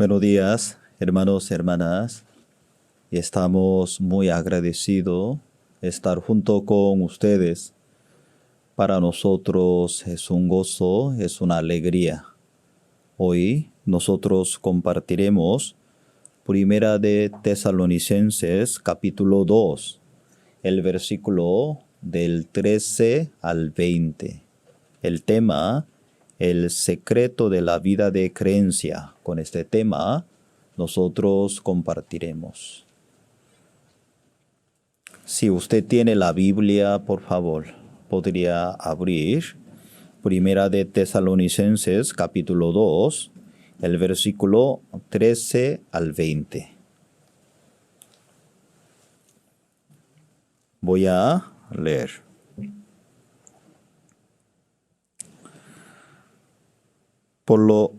Buenos días, hermanos y hermanas. Estamos muy agradecidos de estar junto con ustedes. Para nosotros es un gozo, es una alegría. Hoy nosotros compartiremos Primera de Tesalonicenses capítulo 2, el versículo del 13 al 20. El tema, el secreto de la vida de creencia. Con este tema nosotros compartiremos. Si usted tiene la Biblia, por favor, podría abrir Primera de Tesalonicenses capítulo 2, el versículo 13 al 20. Voy a leer. Por lo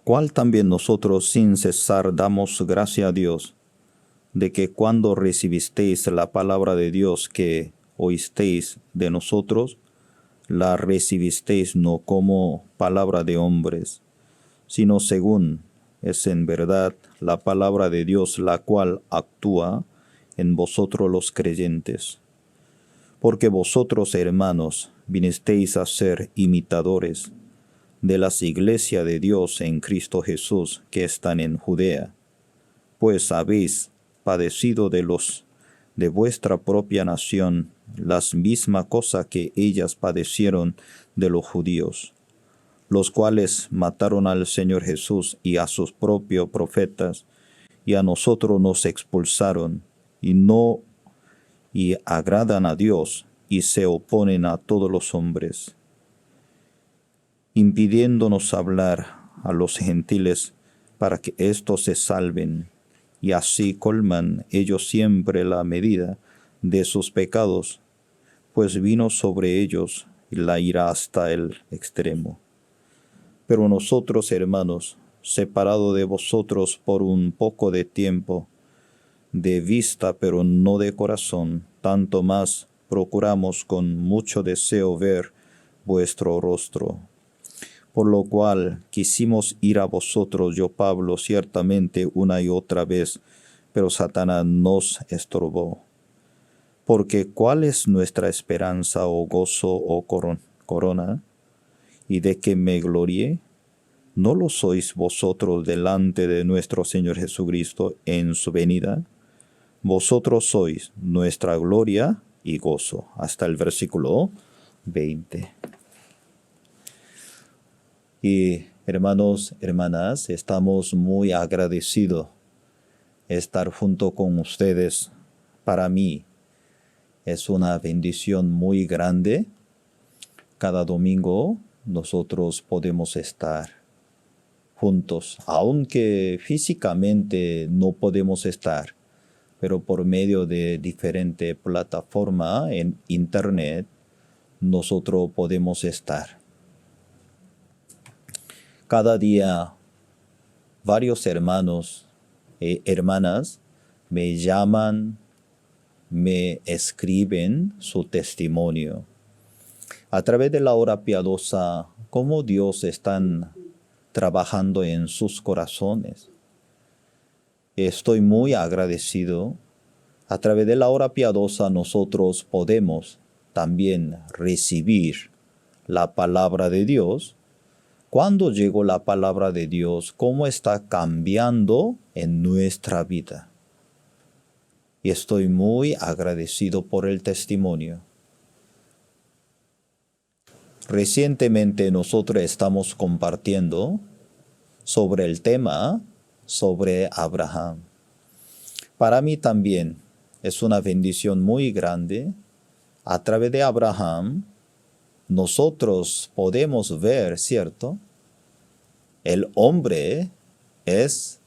cual también nosotros sin cesar damos gracia a Dios, de que cuando recibisteis la palabra de Dios que oísteis de nosotros, la recibisteis no como palabra de hombres, sino según es en verdad la palabra de Dios, la cual actúa en vosotros los creyentes. Porque vosotros, hermanos, vinisteis a ser imitadores de las iglesias de Dios en Cristo Jesús que están en Judea, pues habéis padecido de vuestra propia nación las mismas cosas que ellas padecieron de los judíos, los cuales mataron al Señor Jesús y a sus propios profetas, y a nosotros nos expulsaron, y agradan a Dios, y se oponen a todos los hombres, impidiéndonos hablar a los gentiles para que éstos se salven, y así colman ellos siempre la medida de sus pecados, pues vino sobre ellos la ira hasta el extremo. Pero nosotros, hermanos, separados de vosotros por un poco de tiempo, de vista pero no de corazón, tanto más procuramos con mucho deseo ver vuestro rostro. Por lo cual quisimos ir a vosotros, yo Pablo, ciertamente una y otra vez, pero Satanás nos estorbó. Porque ¿cuál es nuestra esperanza o gozo o corona? ¿Y de que me gloríe? ¿No lo sois vosotros delante de nuestro Señor Jesucristo en su venida? Vosotros sois nuestra gloria y gozo. Hasta el versículo 20. Y hermanos, hermanas, estamos muy agradecidos de estar junto con ustedes. Para mí es una bendición muy grande. Cada domingo nosotros podemos estar juntos, aunque físicamente no podemos estar, pero por medio de diferentes plataformas en internet, nosotros podemos estar. Cada día, varios hermanos y hermanas me llaman, me escriben su testimonio. A través de la hora piadosa, cómo Dios está trabajando en sus corazones. Estoy muy agradecido. A través de la hora piadosa nosotros podemos también recibir la palabra de Dios. Cuando llegó la palabra de Dios, cómo está cambiando en nuestra vida. Y estoy muy agradecido por el testimonio. Recientemente nosotros estamos compartiendo sobre el tema sobre Abraham. Para mí también es una bendición muy grande. A través de Abraham, nosotros podemos ver, ¿cierto? El hombre es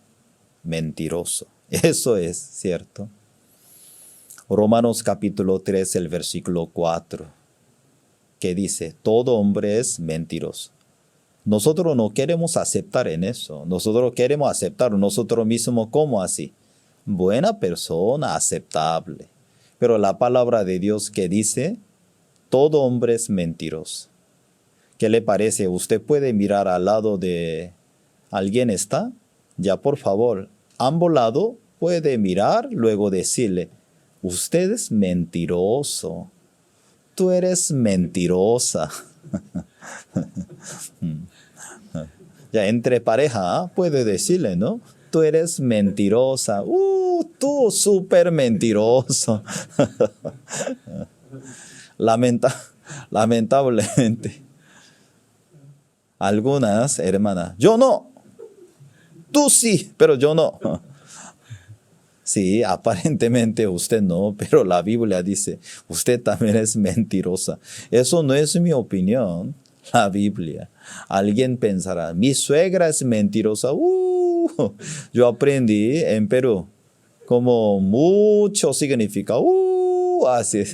mentiroso. Eso es cierto. Romanos capítulo 3, el versículo 4, que dice, todo hombre es mentiroso. Nosotros no queremos aceptar en eso. Nosotros queremos aceptar nosotros mismos como así. Buena persona, aceptable. Pero la palabra de Dios que dice, todo hombre es mentiroso. ¿Qué le parece? ¿Usted puede mirar al lado de alguien está? Ya por favor, ambos lados puede mirar, luego decirle, usted es mentiroso, tú eres mentirosa. Ya entre pareja puede decirle, ¿no? Tú eres mentirosa, tú súper mentiroso. Lamentablemente, algunas hermanas, yo no, tú sí, pero yo no. Sí, aparentemente usted no, pero la Biblia dice, usted también es mentirosa. Eso no es mi opinión, la Biblia. Alguien pensará, mi suegra es mentirosa. Yo aprendí en Perú como mucho significa, así,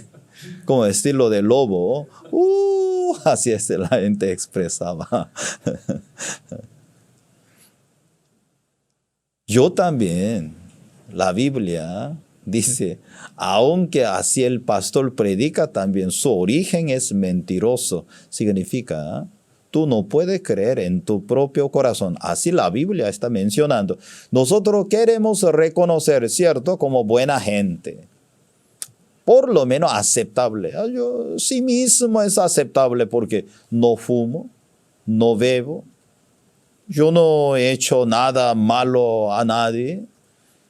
como estilo de lobo, así es la gente expresaba. Yo también, la Biblia dice, aunque así el pastor predica también, su origen es mentiroso. Significa, tú no puedes creer en tu propio corazón. Así la Biblia está mencionando. Nosotros queremos reconocer, ¿cierto?, como buena gente. Por lo menos aceptable. Yo sí mismo es aceptable porque no fumo, no bebo. Yo no he hecho nada malo a nadie.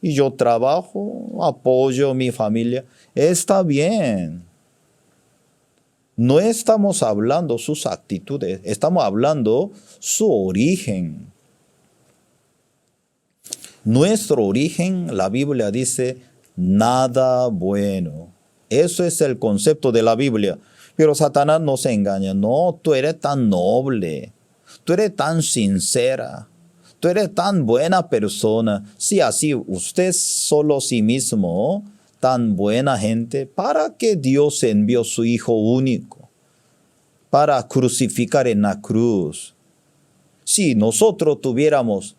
Y yo trabajo, apoyo a mi familia. Está bien. No estamos hablando sus actitudes, estamos hablando su origen. Nuestro origen, la Biblia dice, nada bueno. Eso es el concepto de la Biblia. Pero Satanás nos engaña. No, tú eres tan noble, tú eres tan sincera, tú eres tan buena persona. Sí, así, usted solo sí mismo, tan buena gente, ¿para qué Dios envió su Hijo único? Para crucificar en la cruz. Si nosotros tuviéramos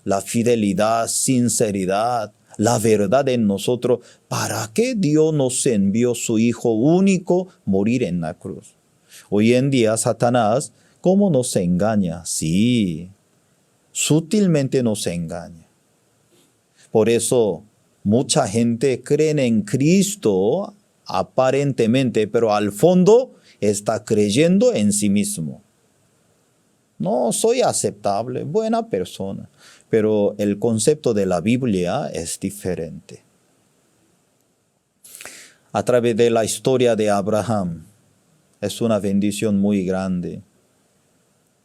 la fidelidad, sinceridad, la verdad en nosotros, ¿para qué Dios nos envió su Hijo único morir en la cruz? Hoy en día, Satanás, ¿cómo nos engaña? Sí, sutilmente nos engaña. Por eso, mucha gente cree en Cristo aparentemente, pero al fondo está creyendo en sí mismo. No, soy aceptable, buena persona. Pero el concepto de la Biblia es diferente. A través de la historia de Abraham, es una bendición muy grande.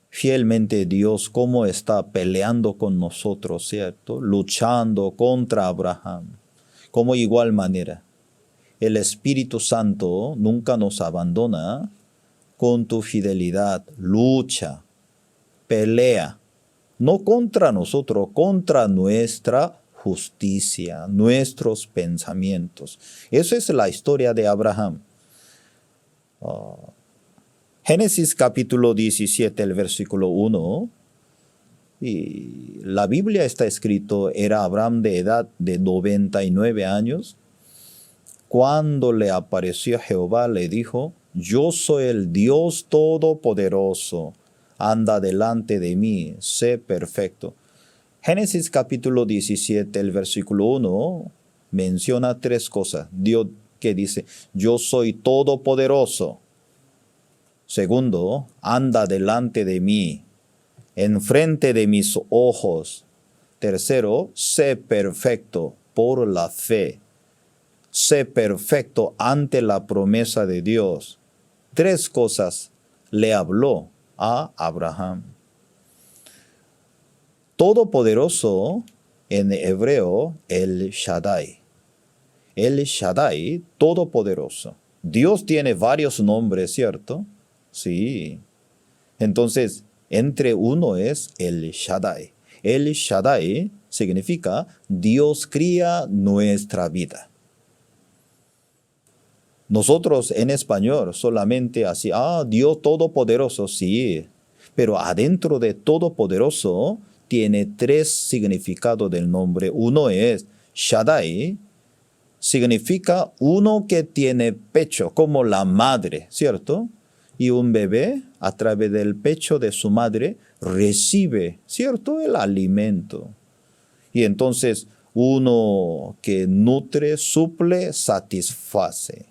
Fielmente Dios, cómo está peleando con nosotros, ¿cierto? Luchando contra Abraham. Como igual manera, el Espíritu Santo nunca nos abandona. Con tu fidelidad, lucha, pelea. No contra nosotros, contra nuestra justicia, nuestros pensamientos. Esa es la historia de Abraham. Génesis capítulo 17, el versículo 1. Y la Biblia está escrito, era Abraham de edad de 99 años. Cuando le apareció Jehová, le dijo, yo soy el Dios Todopoderoso. Anda delante de mí, sé perfecto. Génesis capítulo 17, el versículo 1, menciona tres cosas. Dios que dice, yo soy todopoderoso. Segundo, anda delante de mí, enfrente de mis ojos. Tercero, sé perfecto por la fe. Sé perfecto ante la promesa de Dios. Tres cosas le habló a Abraham. Todopoderoso en hebreo, el Shaddai. El Shaddai, todopoderoso. Dios tiene varios nombres, ¿cierto? Sí. Entonces, entre uno es el Shaddai. El Shaddai significa Dios cría nuestra vida. Nosotros en español solamente así, Dios todopoderoso, sí. Pero adentro de todopoderoso tiene tres significados del nombre. Uno es Shaddai, significa uno que tiene pecho, como la madre, ¿cierto? Y un bebé a través del pecho de su madre recibe, ¿cierto?, el alimento. Y entonces uno que nutre, suple, satisface.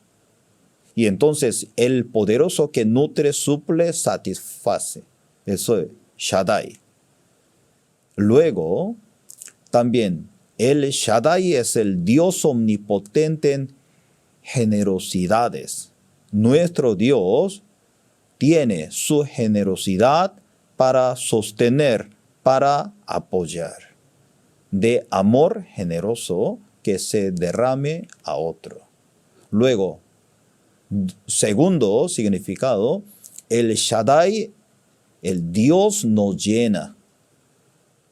Y entonces el poderoso que nutre, suple, satisface. Eso es Shaddai. Luego, también el Shaddai es el Dios omnipotente en generosidades. Nuestro Dios tiene su generosidad para sostener, para apoyar. De amor generoso que se derrame a otro. Luego, segundo significado, el Shaddai, el Dios nos llena.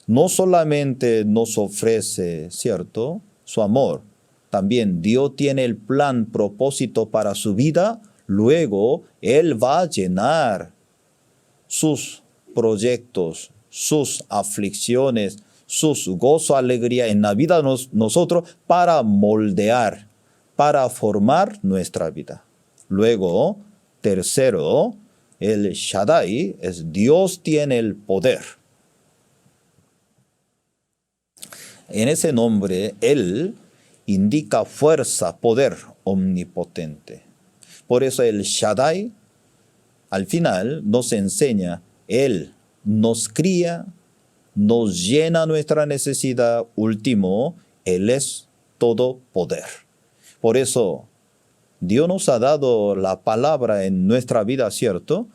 No solamente nos ofrece, ¿cierto?, su amor. También Dios tiene el plan, propósito para su vida. Luego, Él va a llenar sus proyectos, sus aflicciones, sus gozo, alegría en la vida de nosotros para moldear, para formar nuestra vida. Luego, tercero, el Shaddai es Dios tiene el poder. En ese nombre, Él indica fuerza, poder omnipotente. Por eso el Shaddai, al final, nos enseña, Él nos cría, nos llena nuestra necesidad. Último, Él es todo poder. Por eso, Dios nos ha dado la palabra en nuestra vida, ¿cierto?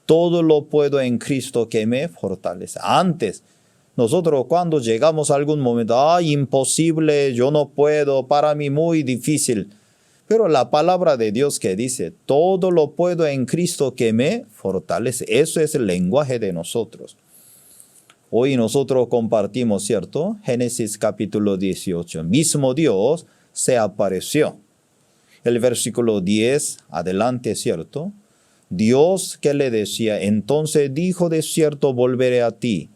Todo lo puedo en Cristo que me fortalece. Antes, nosotros cuando llegamos a algún momento, imposible, yo no puedo, para mí muy difícil. Pero la palabra de Dios que dice, todo lo puedo en Cristo que me fortalece. Eso es el lenguaje de nosotros. Hoy nosotros compartimos, ¿cierto? Génesis capítulo 18. Mismo Dios se apareció. El versículo 10, adelante, ¿cierto? Dios que le decía, entonces dijo, de cierto volveré a ti,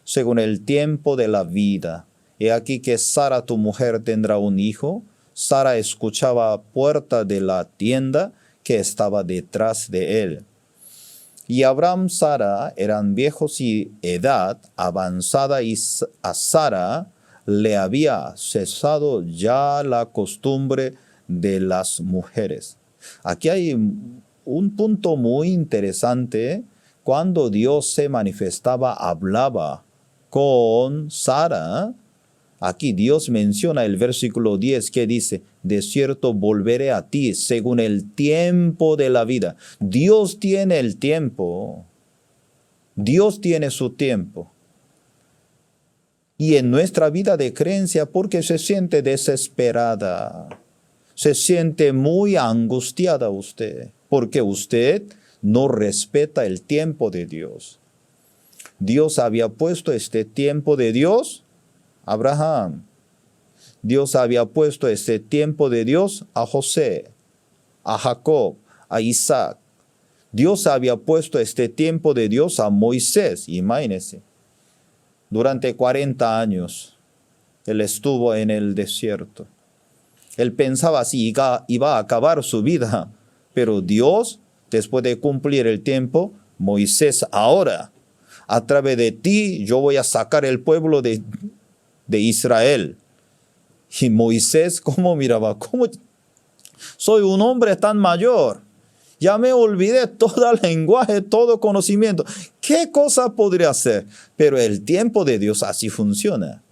según el tiempo de la vida. He aquí que Sara tu mujer tendrá un hijo. Sara escuchaba a puerta de la tienda que estaba detrás de él. Y Abraham y Sara eran viejos y edad avanzada, y a Sara le había cesado ya la costumbre de las mujeres. Aquí hay un punto muy interesante. Cuando Dios se manifestaba, hablaba con Sara. Aquí Dios menciona el versículo 10 que dice, de cierto volveré a ti según el tiempo de la vida. Dios tiene el tiempo. Dios tiene su tiempo. Y en nuestra vida de creencia, porque se siente desesperada, se siente muy angustiada usted, porque usted no respeta el tiempo de Dios. Dios había puesto este tiempo de Dios a Abraham. Dios había puesto este tiempo de Dios a José, a Jacob, a Isaac. Dios había puesto este tiempo de Dios a Moisés. Imagínense, durante 40 años él estuvo en el desierto. Él pensaba así, iba a acabar su vida. Pero Dios, después de cumplir el tiempo, Moisés, ahora, a través de ti, yo voy a sacar el pueblo de Israel. Y Moisés, ¿cómo miraba? ¿Cómo? Soy un hombre tan mayor. Ya me olvidé todo el lenguaje, todo conocimiento. ¿Qué cosa podría hacer? Pero el tiempo de Dios así funciona.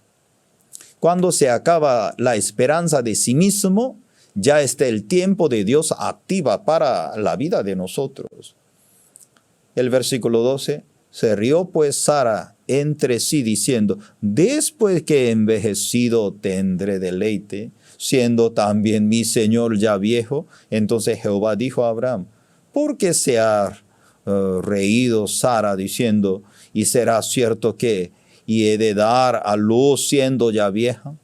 Cuando se acaba la esperanza de sí mismo, ya está el tiempo de Dios activa para la vida de nosotros. El versículo 12, se rió pues Sara entre sí diciendo, después que he envejecido tendré deleite, siendo también mi Señor ya viejo. Entonces Jehová dijo a Abraham, ¿por qué se ha reído Sara diciendo, y será cierto que, y he de dar a luz siendo ya vieja?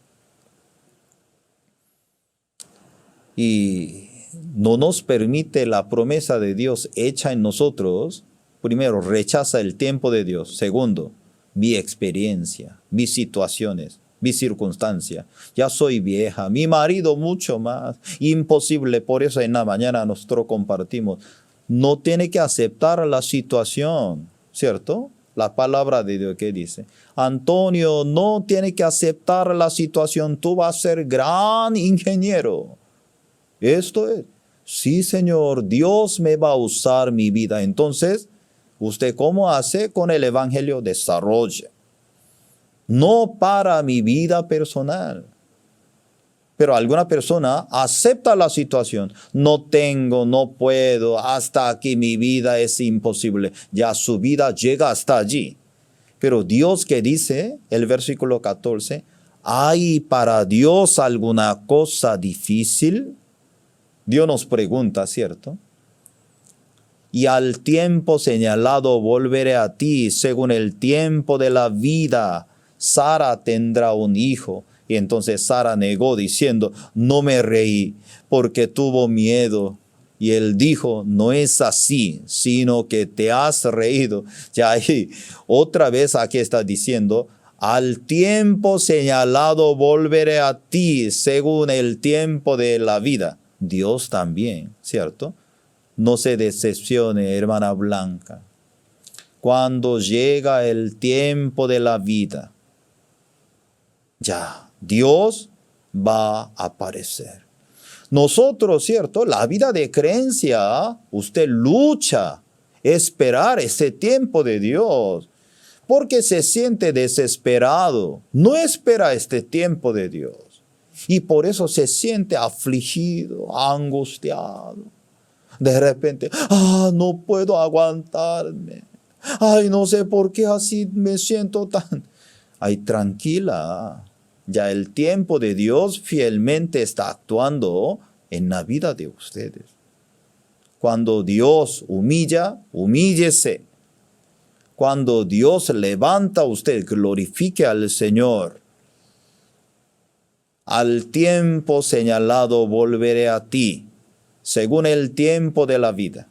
Y no nos permite la promesa de Dios hecha en nosotros. Primero, rechaza el tiempo de Dios. Segundo, mi experiencia, mis situaciones, mi circunstancia. Ya soy vieja, mi marido mucho más. Imposible, por eso en la mañana nosotros compartimos. No tiene que aceptar la situación, ¿cierto? La palabra de Dios que dice, Antonio, no tiene que aceptar la situación, tú vas a ser gran ingeniero. Esto es, sí, Señor, Dios me va a usar mi vida. Entonces, ¿usted cómo hace con el evangelio? Desarrolla. No para mi vida personal. Pero alguna persona acepta la situación. No tengo, no puedo, hasta aquí mi vida es imposible. Ya su vida llega hasta allí. Pero Dios que dice, el versículo 14, ¿hay para Dios alguna cosa difícil? Dios nos pregunta, ¿cierto? Y al tiempo señalado volveré a ti, según el tiempo de la vida. Sara tendrá un hijo. Y entonces Sara negó diciendo, no me reí porque tuvo miedo. Y él dijo, no es así, sino que te has reído. Ya ahí, otra vez aquí está diciendo, al tiempo señalado volveré a ti, según el tiempo de la vida. Dios también, ¿cierto? No se decepcione, hermana Blanca. Cuando llega el tiempo de la vida, ya, Dios va a aparecer. Nosotros, ¿cierto? La vida de creencia, usted lucha, esperar ese tiempo de Dios, porque se siente desesperado, no espera este tiempo de Dios. Y por eso se siente afligido, angustiado. De repente, no puedo aguantarme. Ay, no sé por qué así me siento tan... Ay, tranquila. Ya el tiempo de Dios fielmente está actuando en la vida de ustedes. Cuando Dios humilla, humíllese. Cuando Dios levanta, usted glorifique al Señor. Al tiempo señalado volveré a ti, según el tiempo de la vida.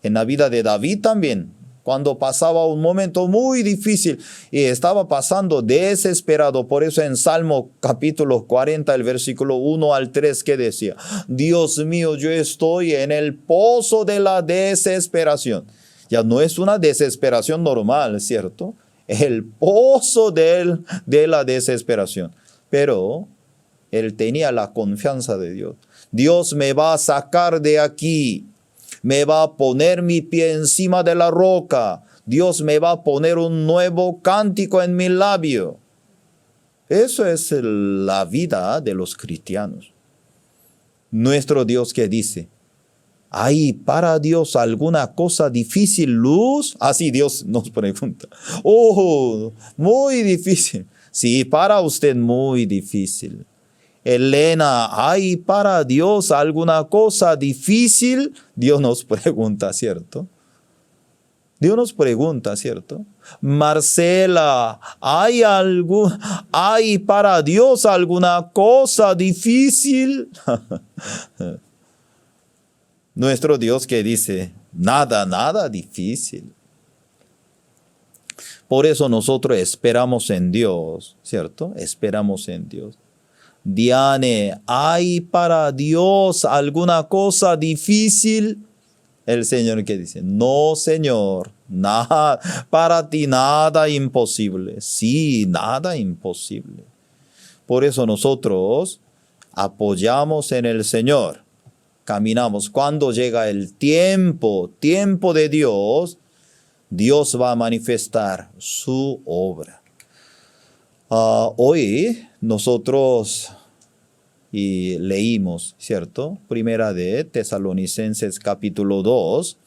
En la vida de David también, cuando pasaba un momento muy difícil y estaba pasando desesperado. Por eso en Salmo capítulo 40, el versículo 1 al 3, que decía, Dios mío, yo estoy en el pozo de la desesperación. Ya no es una desesperación normal, ¿cierto? El pozo de la desesperación. Pero él tenía la confianza de Dios. Dios me va a sacar de aquí. Me va a poner mi pie encima de la roca. Dios me va a poner un nuevo cántico en mi labio. Eso es la vida de los cristianos. Nuestro Dios que dice, ¿hay para Dios alguna cosa difícil, Luz? Así Dios nos pregunta. Muy difícil. Sí, para usted muy difícil. Elena, ¿hay para Dios alguna cosa difícil? Dios nos pregunta, ¿cierto? Dios nos pregunta, ¿cierto? Marcela, ¿hay para Dios alguna cosa difícil? Nuestro Dios que dice, nada difícil. Por eso nosotros esperamos en Dios, ¿cierto? Esperamos en Dios. Diane, ¿hay para Dios alguna cosa difícil? El Señor que dice, no, Señor, nada, para ti nada imposible. Sí, nada imposible. Por eso nosotros apoyamos en el Señor. Caminamos. Cuando llega el tiempo de Dios, Dios va a manifestar su obra. Hoy nosotros leímos, ¿cierto? Primera de Tesalonicenses capítulo 2,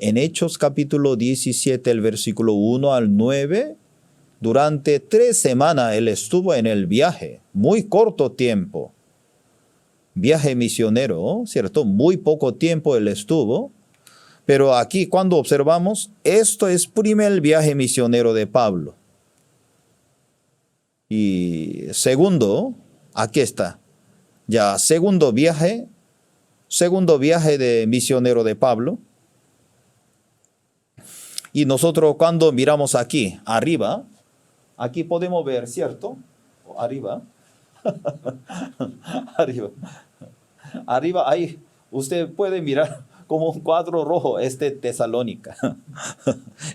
en Hechos capítulo 17, el versículo 1 al 9. Durante 3 semanas él estuvo en el viaje, muy corto tiempo. Viaje misionero, ¿cierto? Muy poco tiempo él estuvo. Pero aquí cuando observamos, esto es primer viaje misionero de Pablo. Y segundo, aquí está, ya segundo viaje de misionero de Pablo. Y nosotros cuando miramos aquí, arriba, aquí podemos ver, ¿cierto? Arriba, arriba, ahí usted puede mirar como un cuadro rojo, Tesalónica.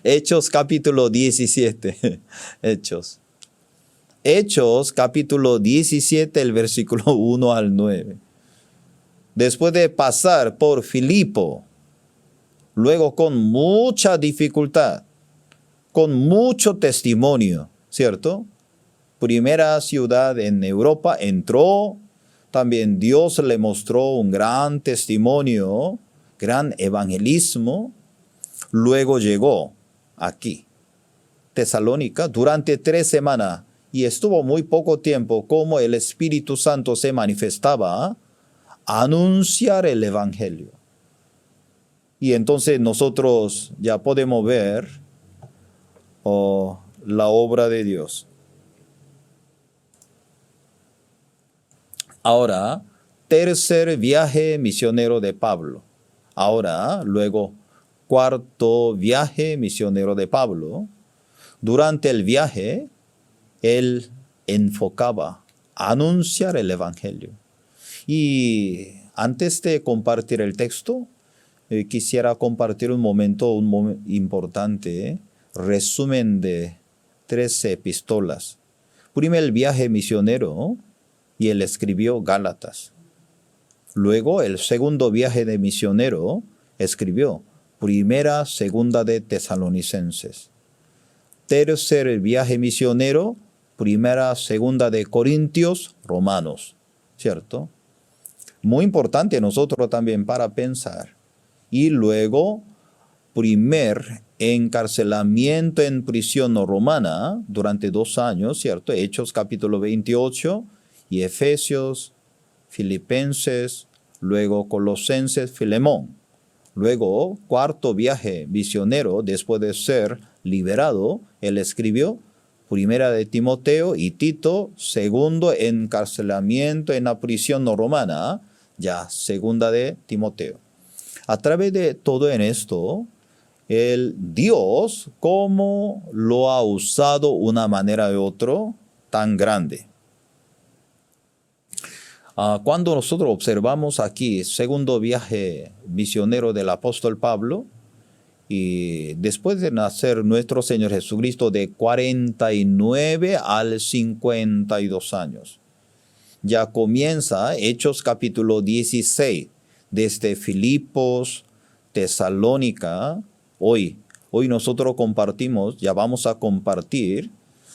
Hechos capítulo 17. Hechos capítulo 17, el versículo 1 al 9. Después de pasar por Filipo, luego con mucha dificultad, con mucho testimonio, ¿cierto? Primera ciudad en Europa, entró, también Dios le mostró un gran testimonio, gran evangelismo, luego llegó aquí, Tesalónica, durante 3 semanas, y estuvo muy poco tiempo como el Espíritu Santo se manifestaba a anunciar el evangelio. Y entonces nosotros ya podemos ver la obra de Dios. Ahora, tercer viaje misionero de Pablo. Ahora, luego, cuarto viaje misionero de Pablo. Durante el viaje, él enfocaba a anunciar el evangelio. Y antes de compartir el texto, quisiera compartir un momento importante, resumen de 13 epístolas. Primer viaje misionero, y él escribió Gálatas. Luego, el segundo viaje de misionero, escribió Primera, Segunda de Tesalonicenses. Tercer viaje misionero, Primera, Segunda de Corintios, Romanos. ¿Cierto? Muy importante nosotros también para pensar. Y luego, primer encarcelamiento en prisión romana durante 2 años, ¿cierto? Hechos capítulo 28 y Efesios, Filipenses, luego Colosenses, Filemón. Luego, cuarto viaje misionero, después de ser liberado, él escribió Primera de Timoteo y Tito, segundo encarcelamiento en la prisión romana, ya Segunda de Timoteo. A través de todo en esto, el Dios, cómo lo ha usado una manera u otra tan grande. Cuando nosotros observamos aquí segundo viaje misionero del apóstol Pablo, y después de nacer nuestro Señor Jesucristo de 49 al 52 años, ya comienza Hechos capítulo 16, desde Filipos, Tesalónica. Hoy nosotros compartimos, ya vamos a compartir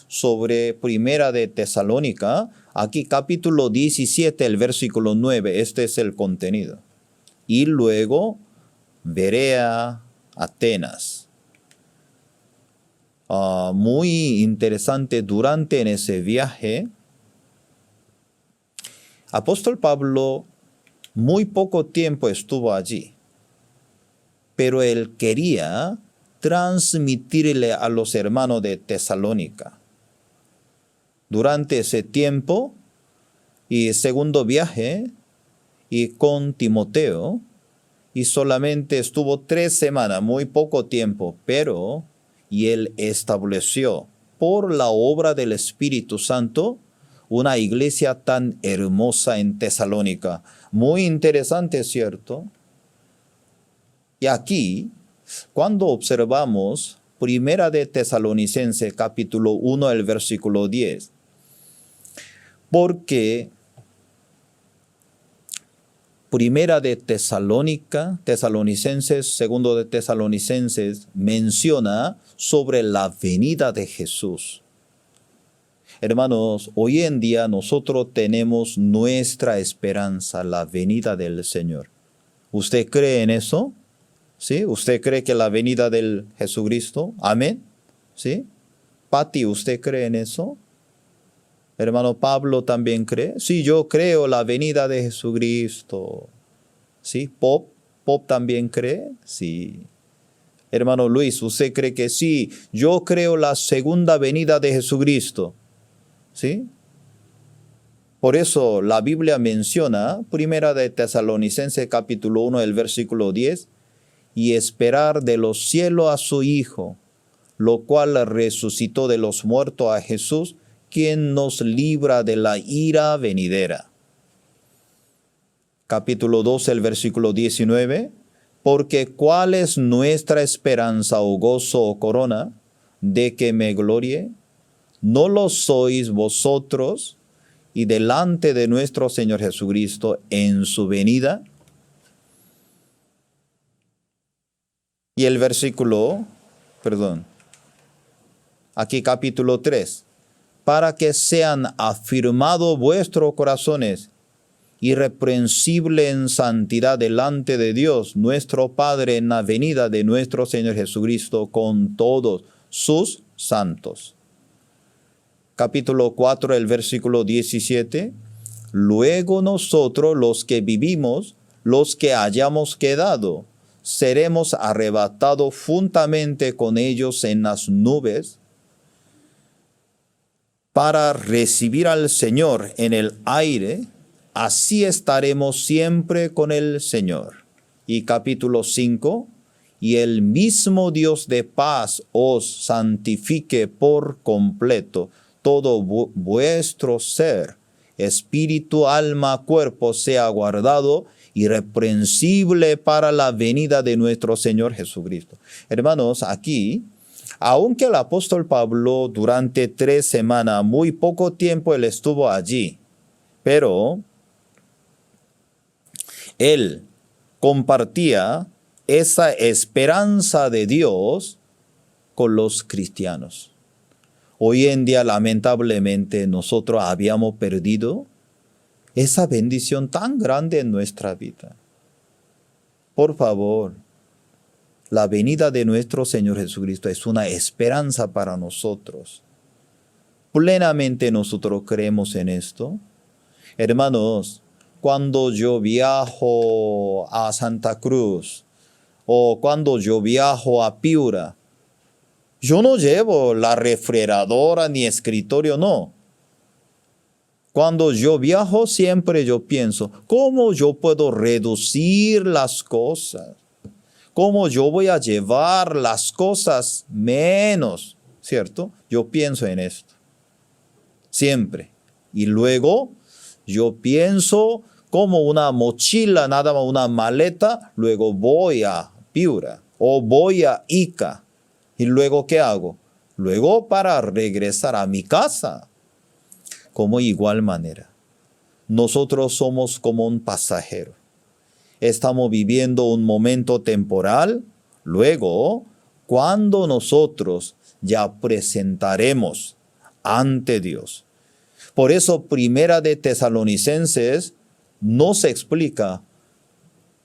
sobre Primera de Tesalónica, aquí capítulo 17, el versículo 9, este es el contenido. Y luego Berea, Atenas. Muy interesante, durante en ese viaje, apóstol Pablo muy poco tiempo estuvo allí, pero él quería transmitirle a los hermanos de Tesalónica. Durante ese tiempo y segundo viaje y con Timoteo, y solamente estuvo 3 semanas, muy poco tiempo, pero y él estableció por la obra del Espíritu Santo una iglesia tan hermosa en Tesalónica. Muy interesante, ¿cierto? Y aquí, cuando observamos Primera de Tesalonicenses, capítulo 1, el versículo 10, porque Primera de Tesalonicenses, segundo de Tesalonicenses, menciona sobre la venida de Jesús. Hermanos, hoy en día nosotros tenemos nuestra esperanza, la venida del Señor. ¿Usted cree en eso? ¿Sí? ¿Usted cree que la venida del Jesucristo? Amén. ¿Sí? Pati, ¿usted cree en eso? Hermano Pablo también cree. Sí, yo creo la venida de Jesucristo. ¿Sí? Pop también cree. Sí. Hermano Luis, ¿usted cree que sí? Yo creo la segunda venida de Jesucristo. ¿Sí? Por eso la Biblia menciona, Primera de Tesalonicenses capítulo 1, el versículo 10, y esperar de los cielos a su Hijo, lo cual resucitó de los muertos a Jesús, quien nos libra de la ira venidera. Capítulo 2, el versículo 19, Porque ¿cuál es nuestra esperanza o gozo o corona de que me glorie? ¿No lo sois vosotros y delante de nuestro Señor Jesucristo en su venida? Y el versículo, aquí capítulo 3, para que sean afirmados vuestros corazones, irreprensible en santidad delante de Dios, nuestro Padre, en la venida de nuestro Señor Jesucristo con todos sus santos. Capítulo 4, el versículo 17. Luego nosotros, los que vivimos, los que hayamos quedado, seremos arrebatados juntamente con ellos en las nubes para recibir al Señor en el aire. Así estaremos siempre con el Señor. Y capítulo 5. Y el mismo Dios de paz os santifique por completo. Todo vuestro ser, espíritu, alma, cuerpo, sea guardado irreprensible para la venida de nuestro Señor Jesucristo. Hermanos, aquí, aunque el apóstol Pablo durante 3 semanas, muy poco tiempo él estuvo allí, pero él compartía esa esperanza de Dios con los cristianos. Hoy en día, lamentablemente, nosotros habíamos perdido esa bendición tan grande en nuestra vida. Por favor, la venida de nuestro Señor Jesucristo es una esperanza para nosotros. Plenamente nosotros creemos en esto. Hermanos, cuando yo viajo a Santa Cruz o cuando yo viajo a Piura, yo no llevo la refrigeradora ni escritorio, no. Cuando yo viajo, siempre yo pienso, ¿cómo yo puedo reducir las cosas? ¿Cómo yo voy a llevar las cosas menos? ¿Cierto? Yo pienso en esto. Siempre. Y luego, yo pienso como una mochila, nada más una maleta, luego voy a Piura o voy a Ica. ¿Y luego qué hago? Luego para regresar a mi casa. Como igual manera, nosotros somos como un pasajero. Estamos viviendo un momento temporal. Luego, cuando nosotros ya presentaremos ante Dios. Por eso, Primera de Tesalonicenses nos explica,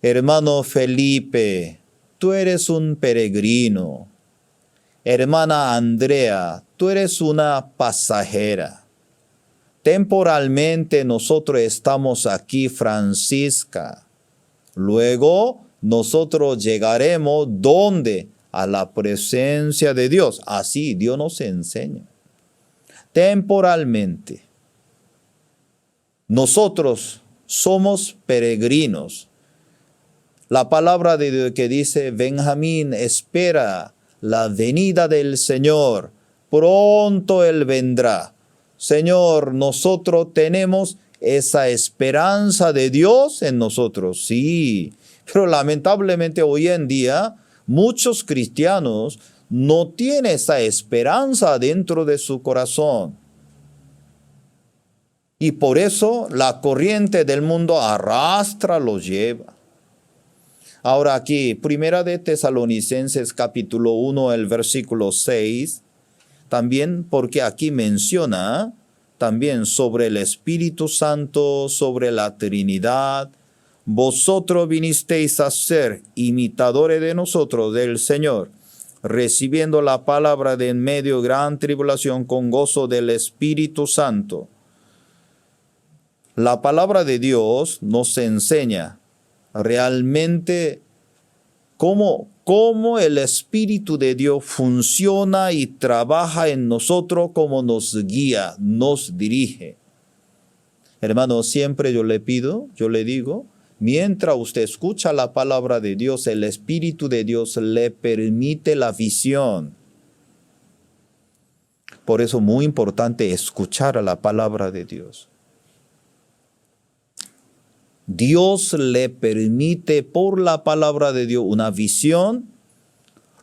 hermano Felipe, tú eres un peregrino. Hermana Andrea, tú eres una pasajera. Temporalmente nosotros estamos aquí, Francisca. Luego nosotros llegaremos ¿dónde? A la presencia de Dios. Así Dios nos enseña. Temporalmente. Nosotros somos peregrinos. La palabra de Dios que dice, Benjamín espera la venida del Señor. Pronto Él vendrá. Señor, nosotros tenemos esa esperanza de Dios en nosotros, sí. Pero lamentablemente hoy en día muchos cristianos no tienen esa esperanza dentro de su corazón. Y por eso la corriente del mundo arrastra, los lleva. Ahora aquí, Primera de Tesalonicenses capítulo 1, el versículo 6, también porque aquí menciona también sobre el Espíritu Santo, sobre la Trinidad. Vosotros vinisteis a ser imitadores de nosotros, del Señor, recibiendo la palabra de en medio gran tribulación con gozo del Espíritu Santo. La palabra de Dios nos enseña realmente cómo el Espíritu de Dios funciona y trabaja en nosotros, cómo nos guía, nos dirige. Hermano, siempre yo le pido, yo le digo, mientras usted escucha la palabra de Dios, el Espíritu de Dios le permite la visión. Por eso es muy importante escuchar a la palabra de Dios. Dios le permite por la palabra de Dios una visión.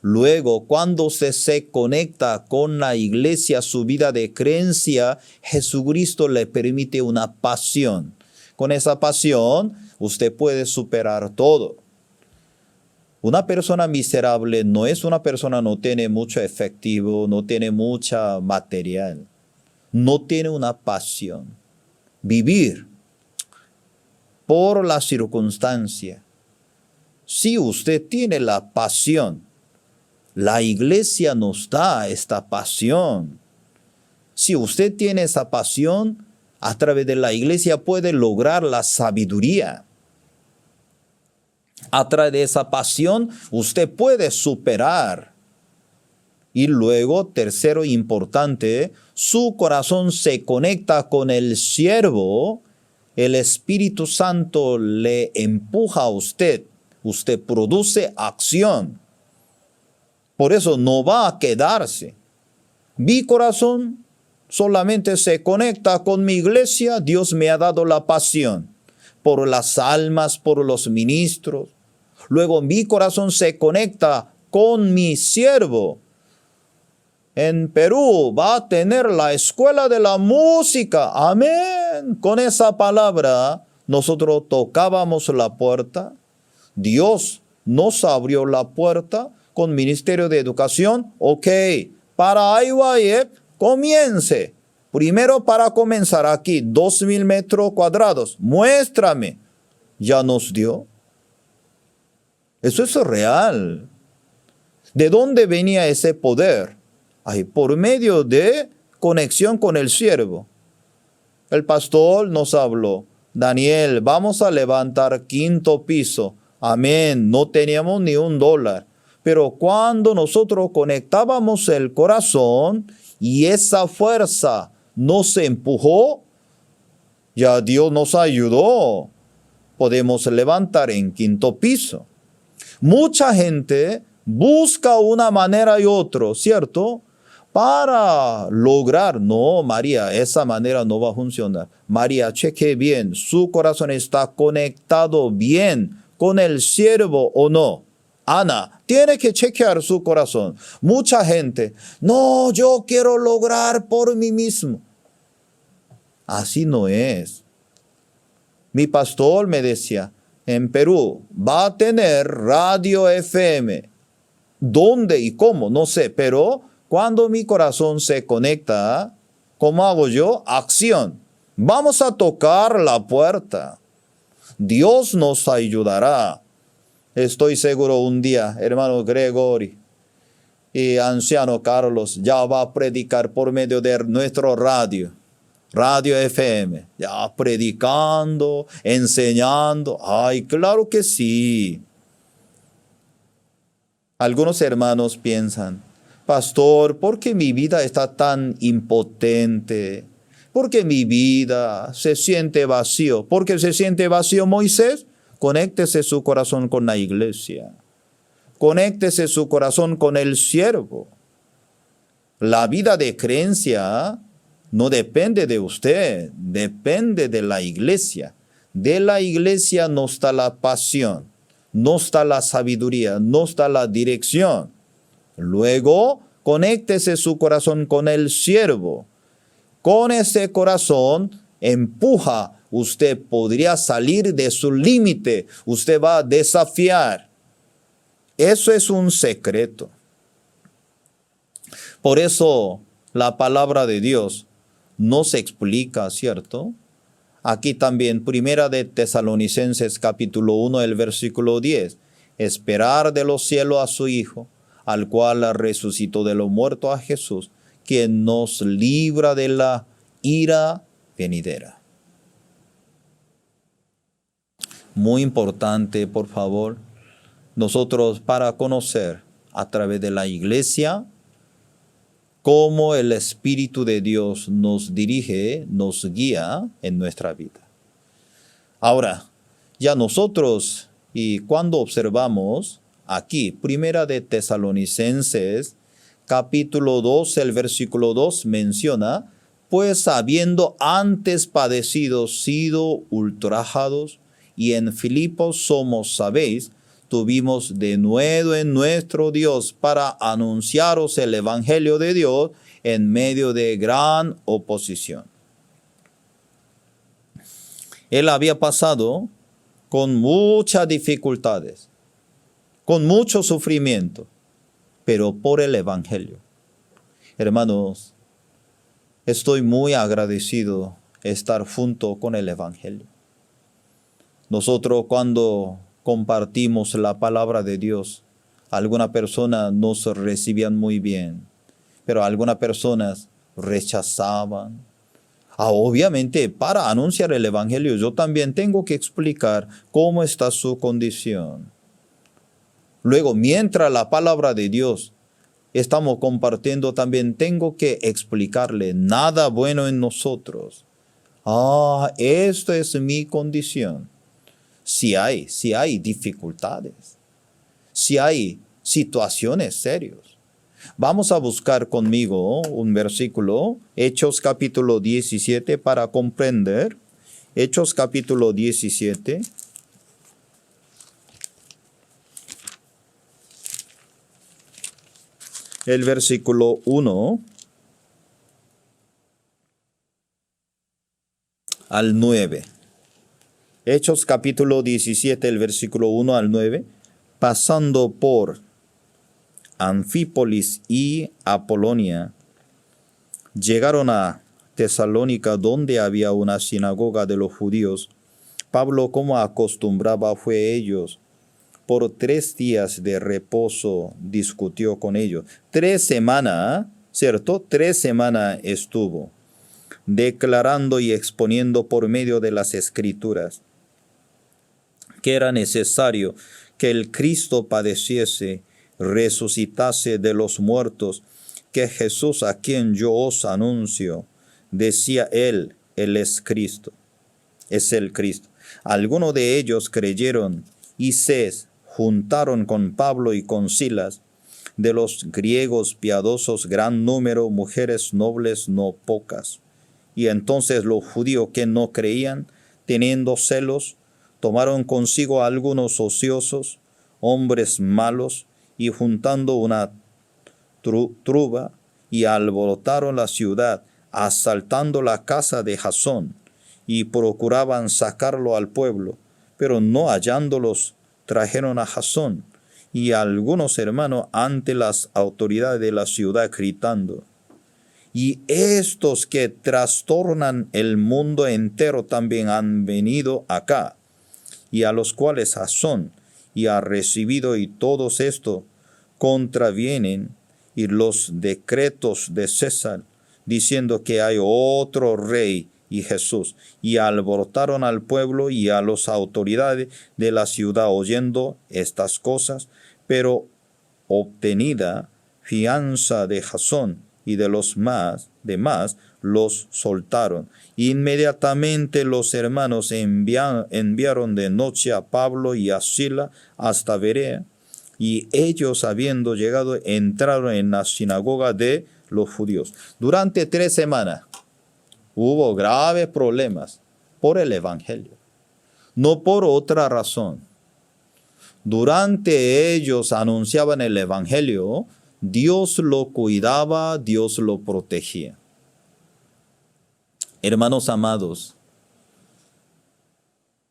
Luego, cuando se conecta con la iglesia, su vida de creencia, Jesucristo le permite una pasión. Con esa pasión, usted puede superar todo. Una persona miserable no es una persona, no tiene mucho efectivo, no tiene mucha material, no tiene una pasión. Vivir por la circunstancia. Si usted tiene la pasión, la iglesia nos da esta pasión. Si usted tiene esa pasión, a través de la iglesia puede lograr la sabiduría. A través de esa pasión, usted puede superar. Y luego, tercero importante, su corazón se conecta con el siervo. El Espíritu Santo le empuja a usted. Usted produce acción. Por eso no va a quedarse. Mi corazón solamente se conecta con mi iglesia. Dios me ha dado la pasión por las almas, por los ministros. Luego mi corazón se conecta con mi siervo. En Perú va a tener la escuela de la música. Amén. Con esa palabra nosotros tocábamos la puerta. Dios nos abrió la puerta con Ministerio de Educación. Ok, para IYF comience. Primero para comenzar aquí, 2,000 metros cuadrados. Muéstrame. Ya nos dio. Eso es real. ¿De dónde venía ese poder? Ay, por medio de conexión con el siervo. El pastor nos habló. Daniel, vamos a levantar 5º piso. Amén. No teníamos ni $1. Pero cuando nosotros conectábamos el corazón y esa fuerza nos empujó, ya Dios nos ayudó. Podemos levantar en 5º piso. Mucha gente busca una manera y otra, ¿cierto? Para lograr, no, María, esa manera no va a funcionar. María, cheque bien, su corazón está conectado bien con el siervo o no. Ana, tiene que chequear su corazón. Mucha gente, no, yo quiero lograr por mí mismo. Así no es. Mi pastor me decía, en Perú va a tener radio FM. ¿Dónde y cómo? No sé, pero cuando mi corazón se conecta, ¿cómo hago yo? Acción. Vamos a tocar la puerta. Dios nos ayudará. Estoy seguro un día, hermano Gregory y anciano Carlos ya va a predicar por medio de nuestro radio FM, ya predicando, enseñando. Ay, claro que sí. Algunos hermanos piensan, pastor, ¿por qué mi vida está tan impotente? ¿Por qué mi vida se siente vacío? ¿Por qué se siente vacío, Moisés? Conéctese su corazón con la iglesia. Conéctese su corazón con el siervo. La vida de creencia no depende de usted, depende de la iglesia. De la iglesia no está la pasión, no está la sabiduría, no está la dirección. Luego, conéctese su corazón con el siervo. Con ese corazón, empuja. Usted podría salir de su límite. Usted va a desafiar. Eso es un secreto. Por eso la palabra de Dios nos explica, ¿cierto? Aquí también, Primera de Tesalonicenses capítulo 1, el versículo 10. Esperar de los cielos a su Hijo, al cual resucitó de los muertos a Jesús, quien nos libra de la ira venidera. Muy importante, por favor, nosotros para conocer a través de la iglesia cómo el Espíritu de Dios nos dirige, nos guía en nuestra vida. Ahora, ya nosotros, y cuando observamos aquí, Primera de Tesalonicenses, capítulo 2, el versículo 2 menciona, pues habiendo antes padecido, sido ultrajados y en Filipos somos, sabéis, tuvimos de nuevo en nuestro Dios para anunciaros el Evangelio de Dios en medio de gran oposición. Él había pasado con muchas dificultades, con mucho sufrimiento, pero por el Evangelio. Hermanos, estoy muy agradecido de estar junto con el Evangelio. Nosotros cuando compartimos la palabra de Dios, algunas personas nos recibían muy bien, pero algunas personas rechazaban. Obviamente, para anunciar el Evangelio, yo también tengo que explicar cómo está su condición. Luego, mientras la palabra de Dios estamos compartiendo, también tengo que explicarle nada bueno en nosotros. Esta es mi condición. Si hay dificultades, si hay situaciones serias. Vamos a buscar conmigo un versículo, Hechos capítulo 17, para comprender. Hechos capítulo 17. El versículo 1 al 9. Hechos capítulo 17, el versículo 1 al 9. Pasando por Anfípolis y Apolonia, llegaron a Tesalónica, donde había una sinagoga de los judíos. Pablo, como acostumbraba, fue ellos. Por 3 días de reposo discutió con ellos. 3 semanas, ¿cierto? 3 semanas estuvo declarando y exponiendo por medio de las Escrituras que era necesario que el Cristo padeciese, resucitase de los muertos, que Jesús, a quien yo os anuncio, decía él es Cristo, es el Cristo. Algunos de ellos creyeron y se juntaron con Pablo y con Silas, de los griegos piadosos gran número, mujeres nobles no pocas. Y entonces los judíos que no creían, teniendo celos, tomaron consigo a algunos ociosos, hombres malos, y juntando una truba, y alborotaron la ciudad, asaltando la casa de Jasón, y procuraban sacarlo al pueblo, pero no hallándolos, trajeron a Jasón y a algunos hermanos ante las autoridades de la ciudad, gritando: y estos que trastornan el mundo entero también han venido acá, y a los cuales Jasón y ha recibido, y todos estos contravienen y los decretos de César, diciendo que hay otro rey y Jesús, y alborotaron al pueblo y a las autoridades de la ciudad oyendo estas cosas, pero obtenida fianza de Jasón y de los demás, los soltaron. Inmediatamente los hermanos enviaron de noche a Pablo y a Silas hasta Berea, y ellos, habiendo llegado, entraron en la sinagoga de los judíos. Durante 3 semanas hubo graves problemas por el Evangelio, no por otra razón. Durante ellos anunciaban el Evangelio, Dios lo cuidaba, Dios lo protegía. Hermanos amados,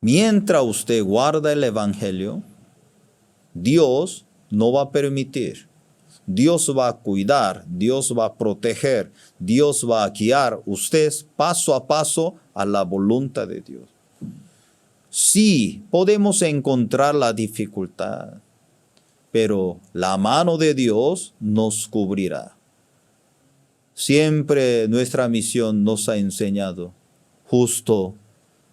mientras usted guarda el Evangelio, Dios no va a permitir, Dios va a cuidar, Dios va a proteger, Dios va a guiar usted paso a paso a la voluntad de Dios. Sí, podemos encontrar la dificultad, pero la mano de Dios nos cubrirá. Siempre nuestra misión nos ha enseñado: justo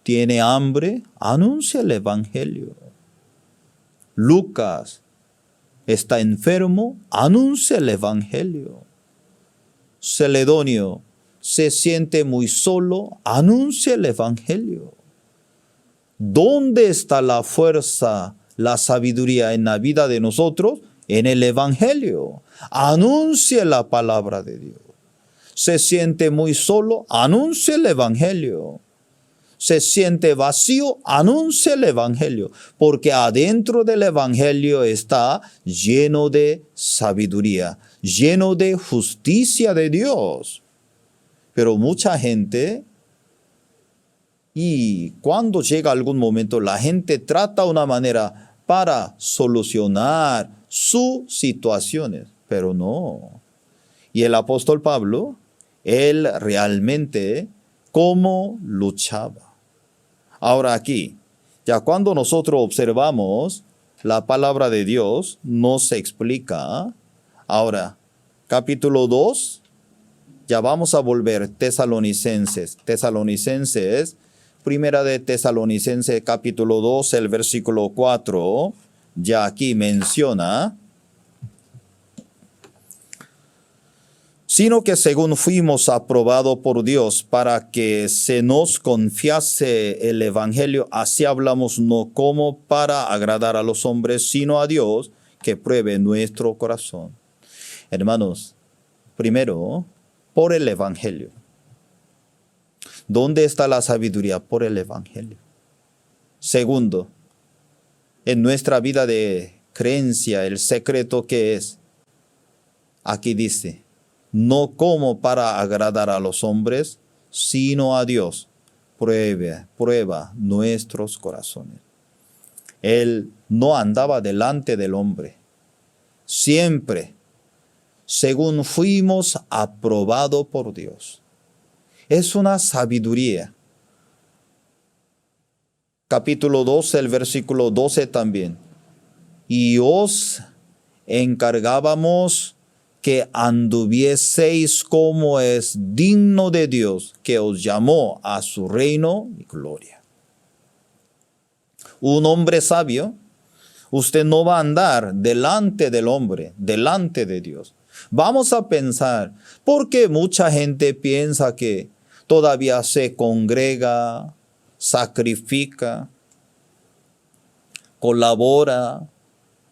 tiene hambre, anuncia el Evangelio. Lucas está enfermo, anuncia el Evangelio. Celedonio se siente muy solo, anuncia el Evangelio. ¿Dónde está la fuerza, la sabiduría en la vida de nosotros? En el Evangelio. Anuncia la palabra de Dios. Se siente muy solo, anuncia el Evangelio. se siente vacío, anuncia el Evangelio, porque adentro del Evangelio está lleno de sabiduría, lleno de justicia de Dios. Pero mucha gente, y cuando llega algún momento, la gente trata una manera para solucionar sus situaciones, pero no. Y el apóstol Pablo, él realmente cómo luchaba. Ahora aquí, ya cuando nosotros observamos la palabra de Dios, nos explica. Ahora, capítulo 2, ya vamos a volver Tesalonicenses, primera de Tesalonicenses, capítulo 2, el versículo 4, ya aquí menciona, sino que según fuimos aprobados por Dios para que se nos confiase el Evangelio, así hablamos no como para agradar a los hombres, sino a Dios que pruebe nuestro corazón. Hermanos, primero, por el Evangelio. ¿Dónde está la sabiduría? Por el Evangelio. Segundo, en nuestra vida de creencia, el secreto que es, aquí dice, no como para agradar a los hombres, sino a Dios. Prueba nuestros corazones. Él no andaba delante del hombre. Siempre, según fuimos aprobados por Dios. Es una sabiduría. Capítulo 12, el versículo 12 también. Y os encargábamos que anduvieseis como es digno de Dios, que os llamó a su reino y gloria. Un hombre sabio, usted no va a andar delante del hombre, delante de Dios. Vamos a pensar, porque mucha gente piensa que todavía se congrega, sacrifica, colabora,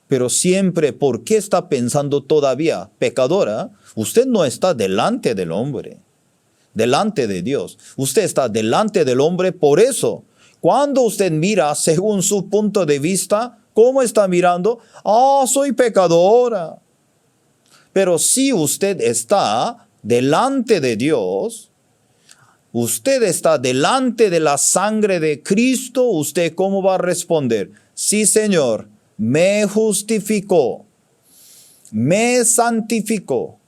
pero siempre, ¿por qué está pensando todavía pecadora? Usted no está delante del hombre, delante de Dios. Usted está delante del hombre, por eso, cuando usted mira según su punto de vista, ¿cómo está mirando? Soy pecadora. Pero si usted está delante de Dios, usted está delante de la sangre de Cristo, ¿usted cómo va a responder? Sí, Señor, me justificó, me santificó.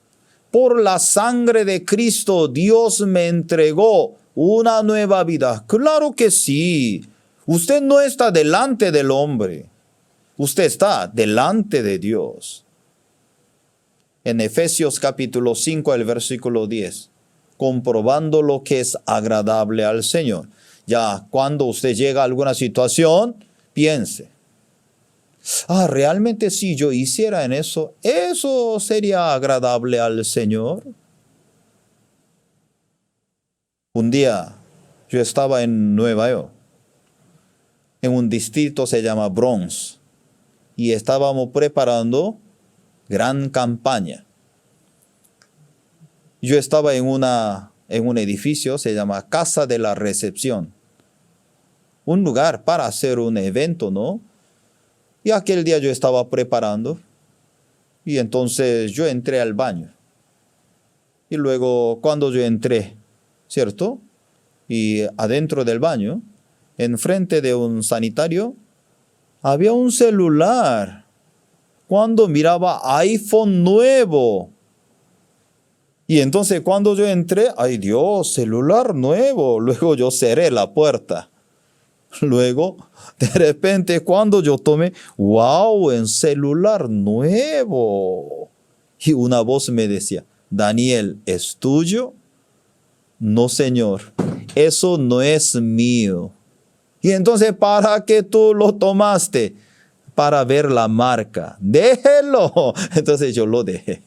Por la sangre de Cristo, Dios me entregó una nueva vida. Claro que sí. Usted no está delante del hombre. Usted está delante de Dios. En Efesios capítulo 5, el versículo 10. Comprobando lo que es agradable al Señor. Ya cuando usted llega a alguna situación, piense. Realmente si yo hiciera en eso, ¿eso sería agradable al Señor? Un día yo estaba en Nueva York, en un distrito se llama Bronx, y estábamos preparando gran campaña. Yo estaba en un edificio, se llama Casa de la Recepción, un lugar para hacer un evento, ¿no? Y aquel día yo estaba preparando y entonces yo entré al baño. Y luego cuando yo entré, ¿cierto? Y adentro del baño, enfrente de un sanitario, había un celular. Cuando miraba iPhone nuevo. Y entonces cuando yo entré, ¡ay Dios, celular nuevo! Luego yo cerré la puerta. Luego, de repente, cuando yo tomé, ¡wow! En celular nuevo. Y una voz me decía, Daniel, ¿es tuyo? No, señor, eso no es mío. Y entonces, ¿para qué tú lo tomaste? Para ver la marca. Déjelo. Entonces yo lo dejé.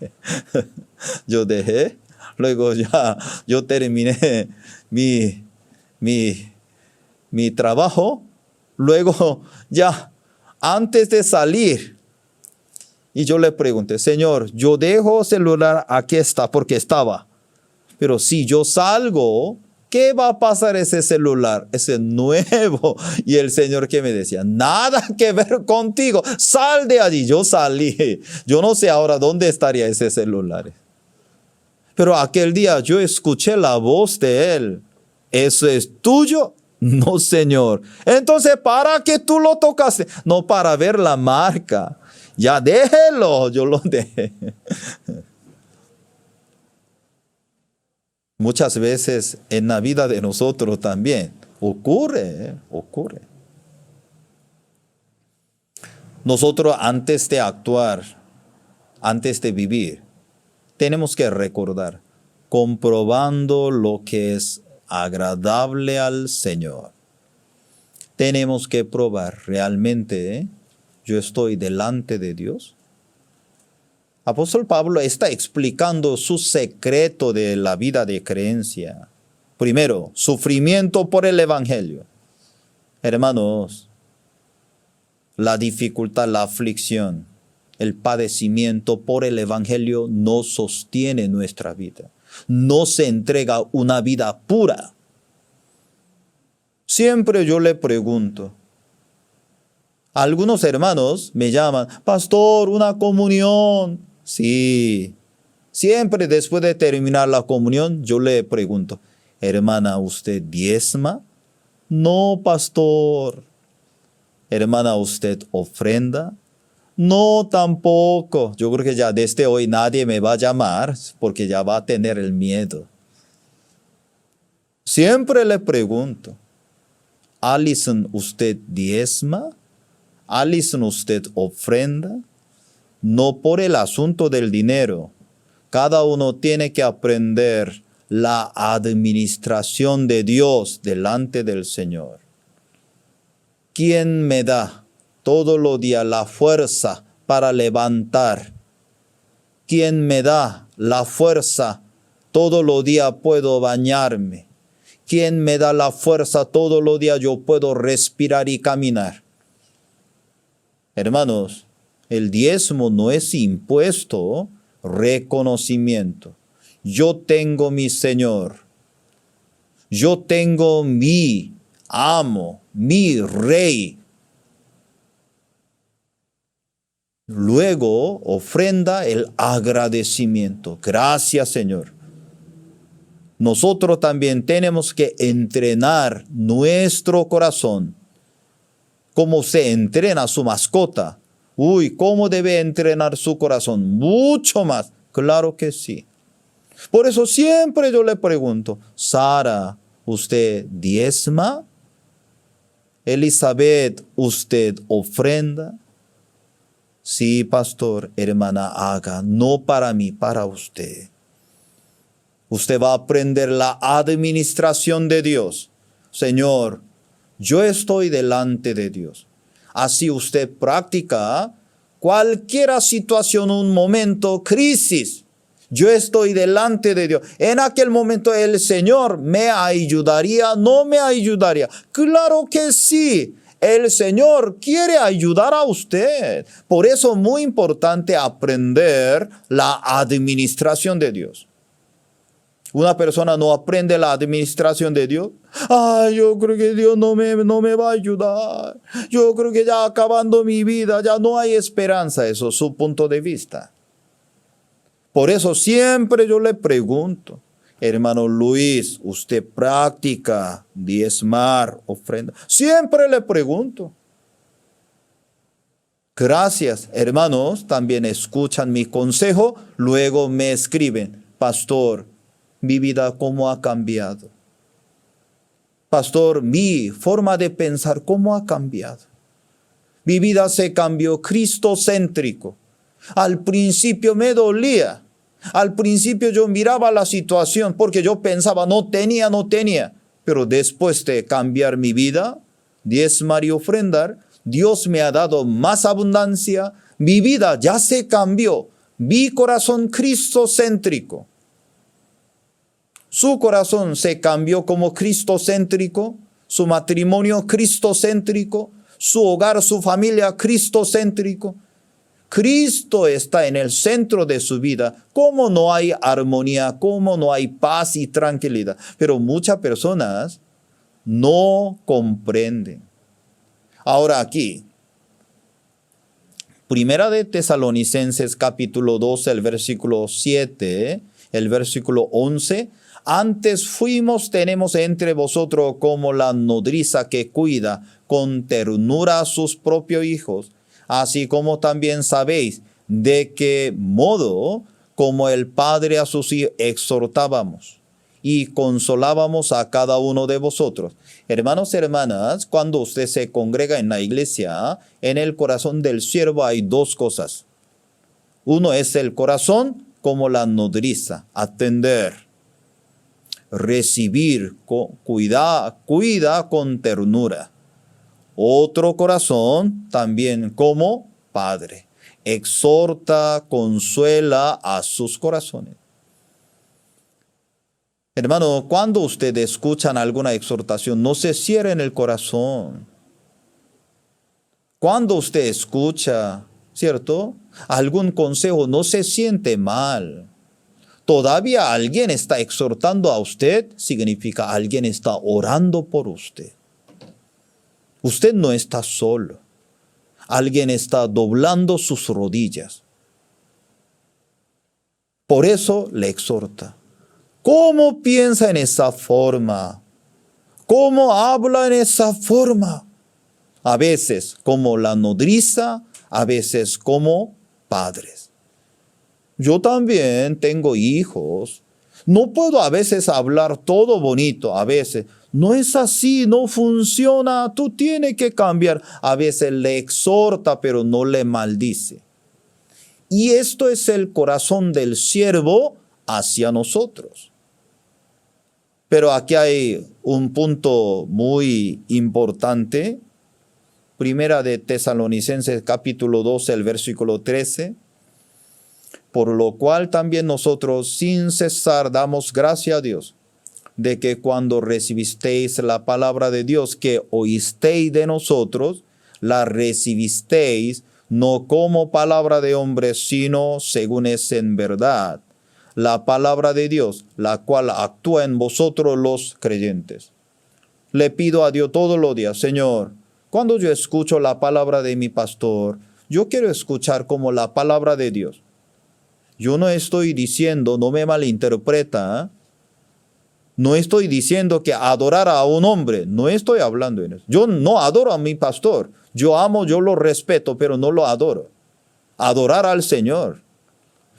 Yo dejé. Luego ya yo terminé mi trabajo. Luego ya antes de salir. Y yo le pregunté, Señor, yo dejo celular, aquí está, porque estaba. Pero si yo salgo, ¿Qué va a pasar ese celular? Ese nuevo. Y el Señor que me decía, nada que ver contigo. Sal de allí. Yo salí. Yo no sé ahora dónde estaría ese celular. Pero aquel día yo escuché la voz de Él. ¿Eso es tuyo? No, Señor. Entonces, ¿para qué tú lo tocaste? No, para ver la marca. Ya déjelo. Yo lo dejé. Muchas veces en la vida de nosotros también ocurre. Nosotros antes de actuar, antes de vivir, tenemos que recordar, comprobando lo que es agradable al Señor. Tenemos que probar realmente, yo estoy delante de Dios. Apóstol Pablo está explicando su secreto de la vida de creencia. Primero, sufrimiento por el Evangelio. Hermanos, la dificultad, la aflicción, el padecimiento por el Evangelio no sostiene nuestra vida. No se entrega una vida pura. Siempre yo le pregunto, algunos hermanos me llaman, pastor, una comunión. Sí, siempre después de terminar la comunión, yo le pregunto, hermana, ¿usted diezma? No, pastor. Hermana, ¿usted ofrenda? No, tampoco. Yo creo que ya desde hoy nadie me va a llamar porque ya va a tener el miedo. Siempre le pregunto, Alison, ¿usted diezma? Alison, ¿usted ofrenda? No por el asunto del dinero. Cada uno tiene que aprender la administración de Dios delante del Señor. ¿Quién me da todos los días la fuerza para levantar? ¿Quién me da la fuerza todos los días puedo bañarme? ¿Quién me da la fuerza todos los días yo puedo respirar y caminar? Hermanos, el diezmo no es impuesto, reconocimiento. Yo tengo mi Señor. Yo tengo mi amo, mi Rey. Luego ofrenda el agradecimiento. Gracias, Señor. Nosotros también tenemos que entrenar nuestro corazón como se entrena su mascota. Uy, ¿cómo debe entrenar su corazón? Mucho más. Claro que sí. Por eso siempre yo le pregunto, Sara, ¿usted diezma? Elizabeth, ¿usted ofrenda? Sí, pastor, hermana, haga, no para mí, para usted. Usted va a aprender la administración de Dios. Señor, yo estoy delante de Dios. Así usted practica cualquier situación, un momento, crisis. Yo estoy delante de Dios. En aquel momento el Señor me ayudaría, no me ayudaría. Claro que sí. El Señor quiere ayudar a usted. Por eso es muy importante aprender la administración de Dios. Una persona no aprende la administración de Dios. Yo creo que Dios no me va a ayudar. Yo creo que ya acabando mi vida, ya no hay esperanza. Eso es su punto de vista. Por eso siempre yo le pregunto, hermano Luis, ¿usted practica diezmar, ofrenda? Siempre le pregunto. Gracias, hermanos, también escuchan mi consejo, luego me escriben, pastor, mi vida cómo ha cambiado. Pastor, mi forma de pensar cómo ha cambiado. Mi vida se cambió cristocéntrico. Al principio me dolía. Al principio yo miraba la situación porque yo pensaba no tenía. Pero después de cambiar mi vida, diezmar y ofrendar, Dios me ha dado más abundancia. Mi vida ya se cambió. Mi corazón cristocéntrico. Su corazón se cambió como cristocéntrico, su matrimonio cristocéntrico, su hogar, su familia cristocéntrico. Cristo está en el centro de su vida, ¿cómo no hay armonía? ¿Cómo no hay paz y tranquilidad? Pero muchas personas no comprenden. Ahora aquí, Primera de Tesalonicenses capítulo 2, el versículo 7, el versículo 11. Antes tenemos entre vosotros como la nodriza que cuida con ternura a sus propios hijos, así como también sabéis de qué modo, como el Padre a sus hijos, exhortábamos y consolábamos a cada uno de vosotros. Hermanos y hermanas, cuando usted se congrega en la iglesia, en el corazón del siervo hay dos cosas. Uno es el corazón como la nodriza, atender, recibir, cuida con ternura. Otro corazón también como padre, exhorta, consuela a sus corazones. Hermano, cuando ustedes escuchan alguna exhortación, no se cierren el corazón. Cuando usted escucha, ¿cierto?, algún consejo, no se siente mal. Todavía alguien está exhortando a usted, significa alguien está orando por usted. Usted no está solo. Alguien está doblando sus rodillas. Por eso le exhorta. ¿Cómo piensa en esa forma? ¿Cómo habla en esa forma? A veces como la nodriza, a veces como padres. Yo también tengo hijos. No puedo a veces hablar todo bonito, a veces. No es así, no funciona, tú tienes que cambiar. A veces le exhorta, pero no le maldice. Y esto es el corazón del siervo hacia nosotros. Pero aquí hay un punto muy importante. Primera de Tesalonicenses capítulo 12, el versículo 13. Por lo cual también nosotros sin cesar damos gracia a Dios, de que cuando recibisteis la palabra de Dios que oísteis de nosotros, la recibisteis no como palabra de hombres, sino según es en verdad la palabra de Dios, la cual actúa en vosotros los creyentes. Le pido a Dios todos los días, Señor, cuando yo escucho la palabra de mi pastor, yo quiero escuchar como la palabra de Dios. Yo no estoy diciendo, no me malinterpreta, no estoy diciendo que adorar a un hombre, no estoy hablando en eso. Yo no adoro a mi pastor, yo amo, yo lo respeto, pero no lo adoro. Adorar al Señor.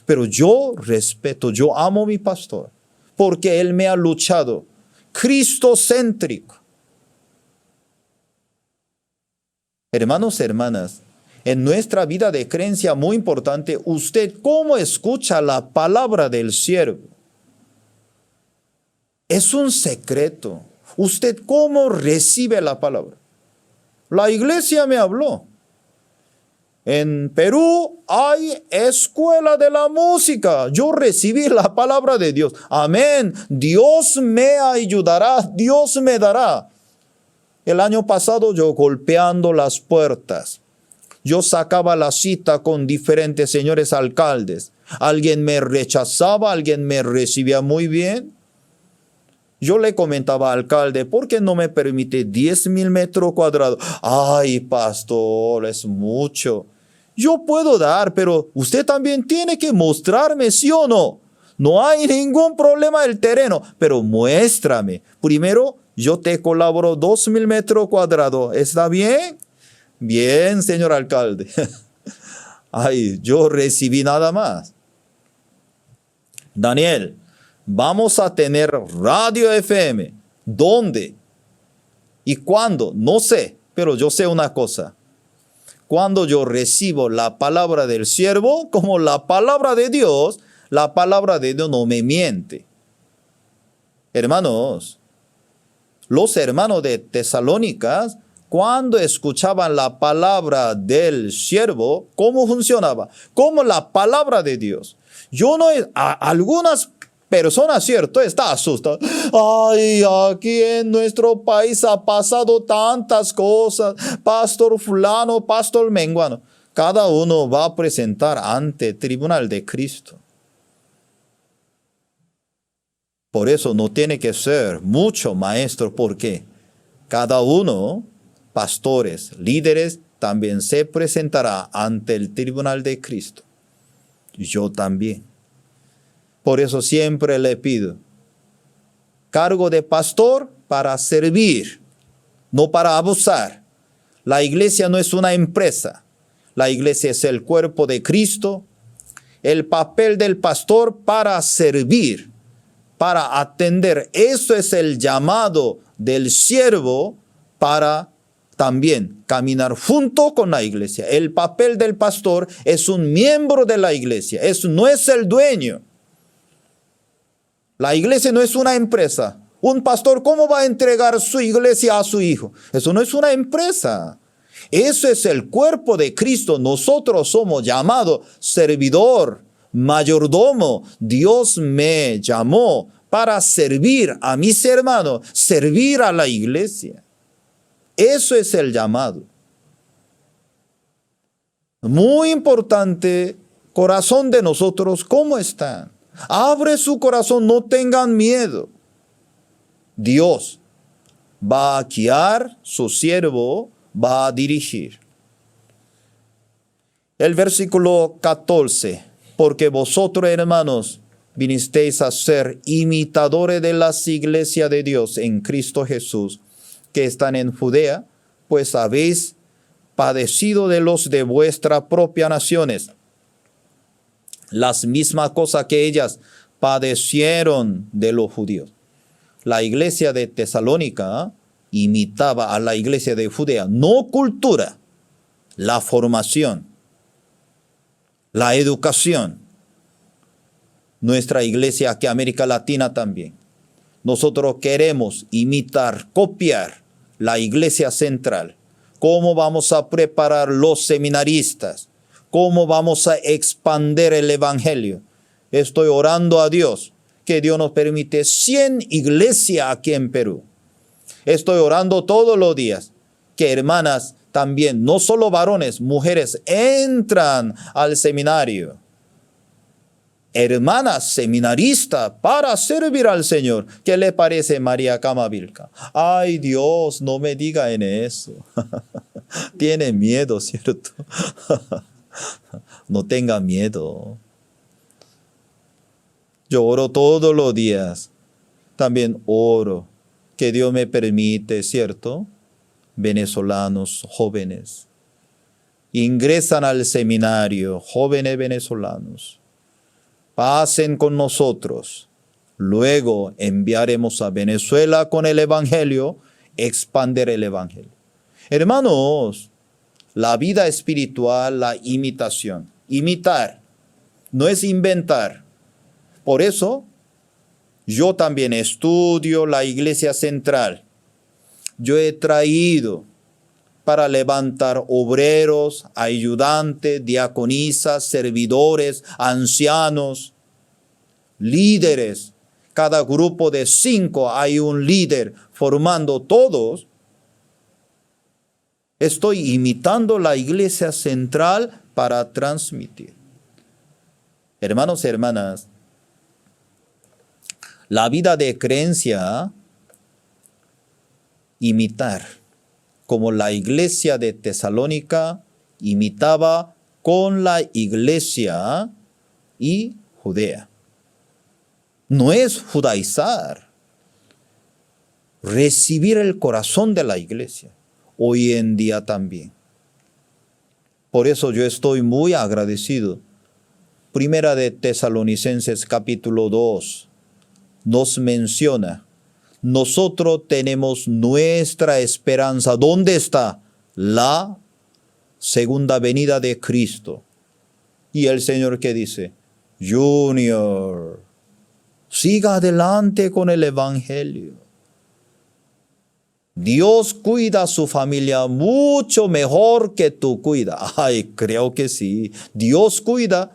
Pero yo respeto, yo amo a mi pastor, porque él me ha luchado. Cristocéntrico. Hermanos, hermanas, en nuestra vida de creencia muy importante, usted cómo escucha la palabra del siervo. Es un secreto. Usted cómo recibe la palabra. La iglesia me habló. En Perú hay escuela de la música. Yo recibí la palabra de Dios. Amén. Dios me ayudará. Dios me dará. El año pasado yo golpeando las puertas. Yo sacaba la cita con diferentes señores alcaldes. Alguien me rechazaba, alguien me recibía muy bien. Yo le comentaba al alcalde, ¿por qué no me permite 10,000 metros cuadrados? Ay, pastor, es mucho. Yo puedo dar, pero usted también tiene que mostrarme, ¿sí o no? No hay ningún problema del terreno, pero muéstrame. Primero, yo te colaboro 2,000 metros cuadrados. ¿Está bien? Bien, señor alcalde. Ay, yo recibí nada más. Daniel, vamos a tener radio FM. ¿Dónde? ¿Y cuándo? No sé, pero yo sé una cosa. Cuando yo recibo la palabra del siervo, como la palabra de Dios no me miente. Hermanos, los hermanos de Tesalónicas, cuando escuchaban la palabra del siervo, ¿cómo funcionaba? Como la palabra de Dios. Algunas personas, ¿cierto?, está asustada. Ay, aquí en nuestro país ha pasado tantas cosas. Pastor fulano, pastor menguano. Cada uno va a presentar ante el tribunal de Cristo. Por eso no tiene que ser mucho maestro, porque cada uno, pastores, líderes, también se presentará ante el tribunal de Cristo. Yo también. Por eso siempre le pido cargo de pastor para servir, no para abusar. La iglesia no es una empresa. La iglesia es el cuerpo de Cristo. El papel del pastor para servir, para atender. Eso es el llamado del siervo para también caminar junto con la iglesia. El papel del pastor es un miembro de la iglesia. No es el dueño. La iglesia no es una empresa. Un pastor, ¿cómo va a entregar su iglesia a su hijo? Eso no es una empresa. Eso es el cuerpo de Cristo. Nosotros somos llamados servidor, mayordomo. Dios me llamó para servir a mis hermanos, servir a la iglesia. Eso es el llamado. Muy importante, corazón de nosotros, ¿cómo están? Abre su corazón, no tengan miedo. Dios va a guiar, su siervo va a dirigir. El versículo 14, porque vosotros, hermanos, vinisteis a ser imitadores de las iglesias de Dios en Cristo Jesús, que están en Judea, pues habéis padecido de los de vuestras propias naciones las mismas cosas que ellas padecieron de los judíos. La iglesia de Tesalónica imitaba a la iglesia de Judea, no cultura, la formación, la educación. Nuestra iglesia aquí, América Latina también. Nosotros queremos imitar, copiar la iglesia central. ¿Cómo vamos a preparar los seminaristas? ¿Cómo vamos a expandir el evangelio? Estoy orando a Dios, que Dios nos permite 100 iglesias aquí en Perú. Estoy orando todos los días, que hermanas también, no solo varones, mujeres, entran al seminario. Hermanas seminaristas para servir al Señor. ¿Qué le parece, María Camavilca? Ay, Dios, no me diga en eso. Tiene miedo, ¿cierto? No tenga miedo. Yo oro todos los días. También oro que Dios me permite, ¿cierto? Venezolanos jóvenes ingresan al seminario, jóvenes venezolanos. Pasen con nosotros. Luego enviaremos a Venezuela con el evangelio, expandir el evangelio. Hermanos, la vida espiritual, la imitación. Imitar, no es inventar. Por eso, yo también estudio la iglesia central. Yo he traído para levantar obreros, ayudantes, diaconisas, servidores, ancianos, líderes. Cada grupo de 5 hay un líder formando todos. Estoy imitando la iglesia central para transmitir. Hermanos y hermanas, la vida de creencia, imitar, como la iglesia de Tesalónica imitaba con la iglesia y Judea. No es judaizar, recibir el corazón de la iglesia. Hoy en día también. Por eso yo estoy muy agradecido. Primera de Tesalonicenses capítulo 2 nos menciona, nosotros tenemos nuestra esperanza. ¿Dónde está? La segunda venida de Cristo. Y el Señor que dice, Junior, siga adelante con el evangelio. Dios cuida a su familia mucho mejor que tú cuidas. Ay, creo que sí. Dios cuida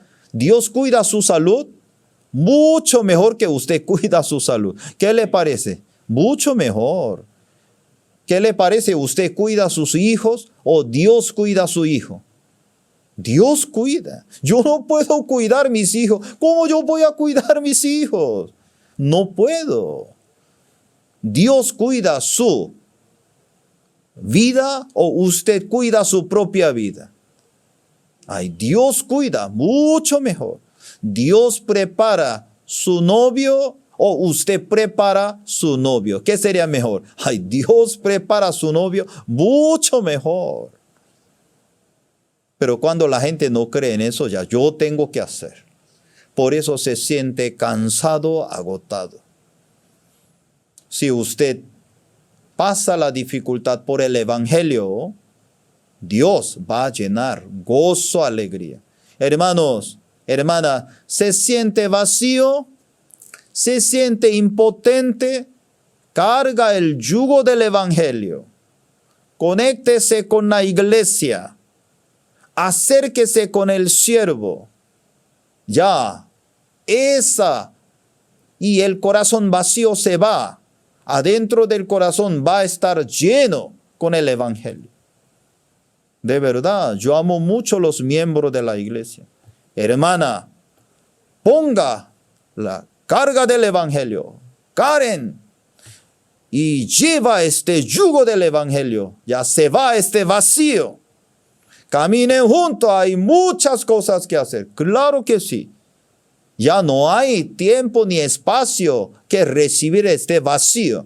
su salud mucho mejor que usted cuida su salud. ¿Qué le parece? Mucho mejor. ¿Qué le parece? ¿Usted cuida a sus hijos o Dios cuida a su hijo? Dios cuida. Yo no puedo cuidar mis hijos. ¿Cómo yo voy a cuidar mis hijos? No puedo. Dios cuida su vida o usted cuida su propia vida. Ay, Dios cuida mucho mejor. Dios prepara su novio o usted prepara su novio. ¿Qué sería mejor? Ay, Dios prepara su novio mucho mejor. Pero cuando la gente no cree en eso, ya yo tengo que hacer. Por eso se siente cansado, agotado. Si usted pasa la dificultad por el Evangelio, Dios va a llenar gozo, alegría. Hermanos, hermana, ¿se siente vacío? ¿Se siente impotente? Carga el yugo del Evangelio. Conéctese con la iglesia. Acérquese con el siervo. Ya, esa y el corazón vacío se va. Adentro del corazón va a estar lleno con el Evangelio. De verdad, yo amo mucho a los miembros de la iglesia. Hermana, ponga la carga del Evangelio. Karen, y lleva este yugo del Evangelio. Ya se va este vacío. Caminen juntos, hay muchas cosas que hacer. Claro que sí. Ya no hay tiempo ni espacio que recibir este vacío.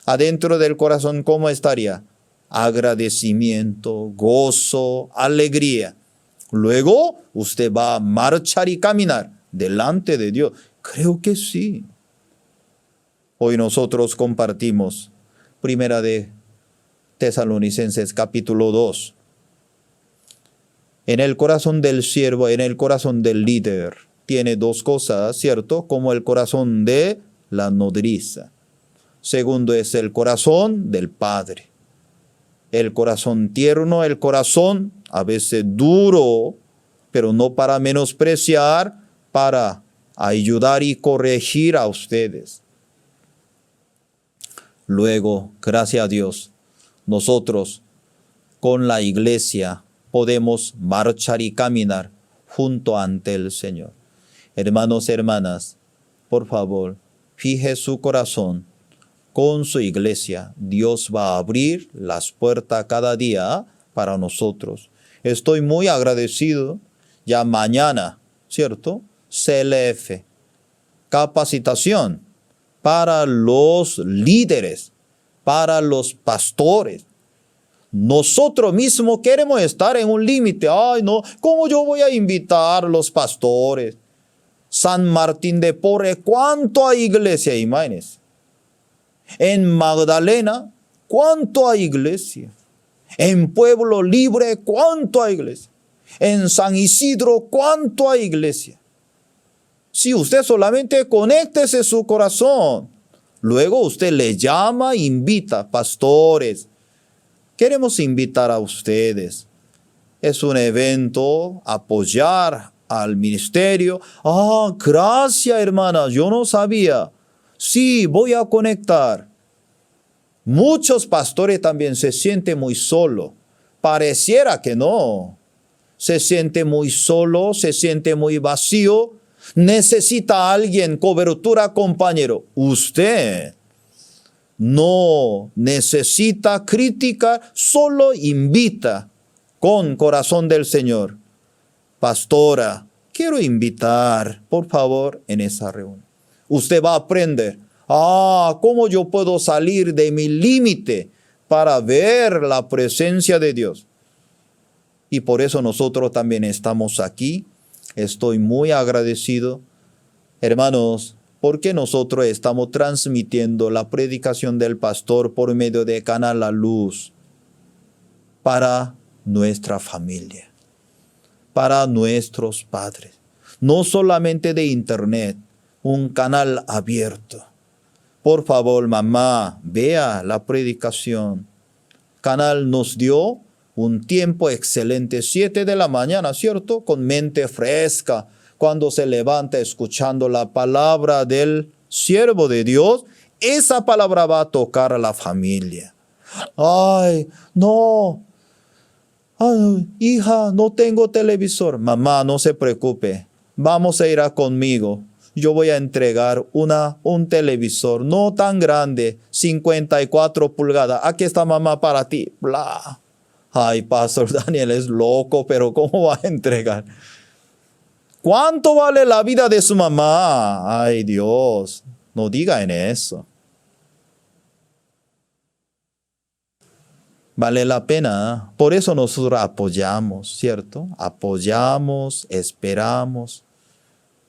Adentro del corazón, ¿cómo estaría? Agradecimiento, gozo, alegría. Luego usted va a marchar y caminar delante de Dios. Creo que sí. Hoy nosotros compartimos Primera de Tesalonicenses capítulo 2. En el corazón del siervo, en el corazón del líder, tiene dos cosas, ¿cierto? Como el corazón de la nodriza. Segundo es el corazón del padre. El corazón tierno, el corazón a veces duro, pero no para menospreciar, para ayudar y corregir a ustedes. Luego, gracias a Dios, nosotros con la iglesia podemos marchar y caminar junto ante el Señor. Hermanos, hermanas, por favor, fije su corazón con su iglesia. Dios va a abrir las puertas cada día para nosotros. Estoy muy agradecido. Ya mañana, ¿cierto? CLF, capacitación para los líderes, para los pastores. Nosotros mismos queremos estar en un límite. Ay, no, ¿cómo yo voy a invitar a los pastores? San Martín de Porres, ¿cuánto hay iglesia, imagínense? En Magdalena, ¿cuánto hay iglesia? En Pueblo Libre, ¿cuánto hay iglesia? En San Isidro, ¿cuánto hay iglesia? Si usted solamente conéctese su corazón, luego usted le llama, invita, pastores. Queremos invitar a ustedes. Es un evento, apoyar al ministerio. Ah, gracias, hermana, yo no sabía. Sí, voy a conectar. Muchos pastores también se sienten muy solos. Pareciera que no. Se siente muy solo, se siente muy vacío. Necesita a alguien, cobertura, compañero. Usted no necesita crítica, solo invita con corazón del Señor. Pastora, quiero invitar, por favor, en esa reunión. Usted va a aprender. ¿Cómo yo puedo salir de mi límite para ver la presencia de Dios? Y por eso nosotros también estamos aquí. Estoy muy agradecido, hermanos, porque nosotros estamos transmitiendo la predicación del pastor por medio de Canal La Luz para nuestra familia, para nuestros padres. No solamente de internet, un canal abierto. Por favor, mamá, vea la predicación. Canal nos dio un tiempo excelente, 7 de la mañana, ¿cierto? Con mente fresca, cuando se levanta escuchando la palabra del siervo de Dios, esa palabra va a tocar a la familia. Ay, no. "Ay, hija, no tengo televisor". Mamá, no se preocupe. Vamos a ir conmigo. Yo voy a entregar un televisor no tan grande, 54 pulgadas. Aquí está mamá para ti. Bla. Ay, Pastor Daniel es loco, pero ¿cómo va a entregar? ¿Cuánto vale la vida de su mamá? Ay, Dios, no diga en eso. Vale la pena. Por eso nosotros apoyamos, ¿cierto? Apoyamos, esperamos.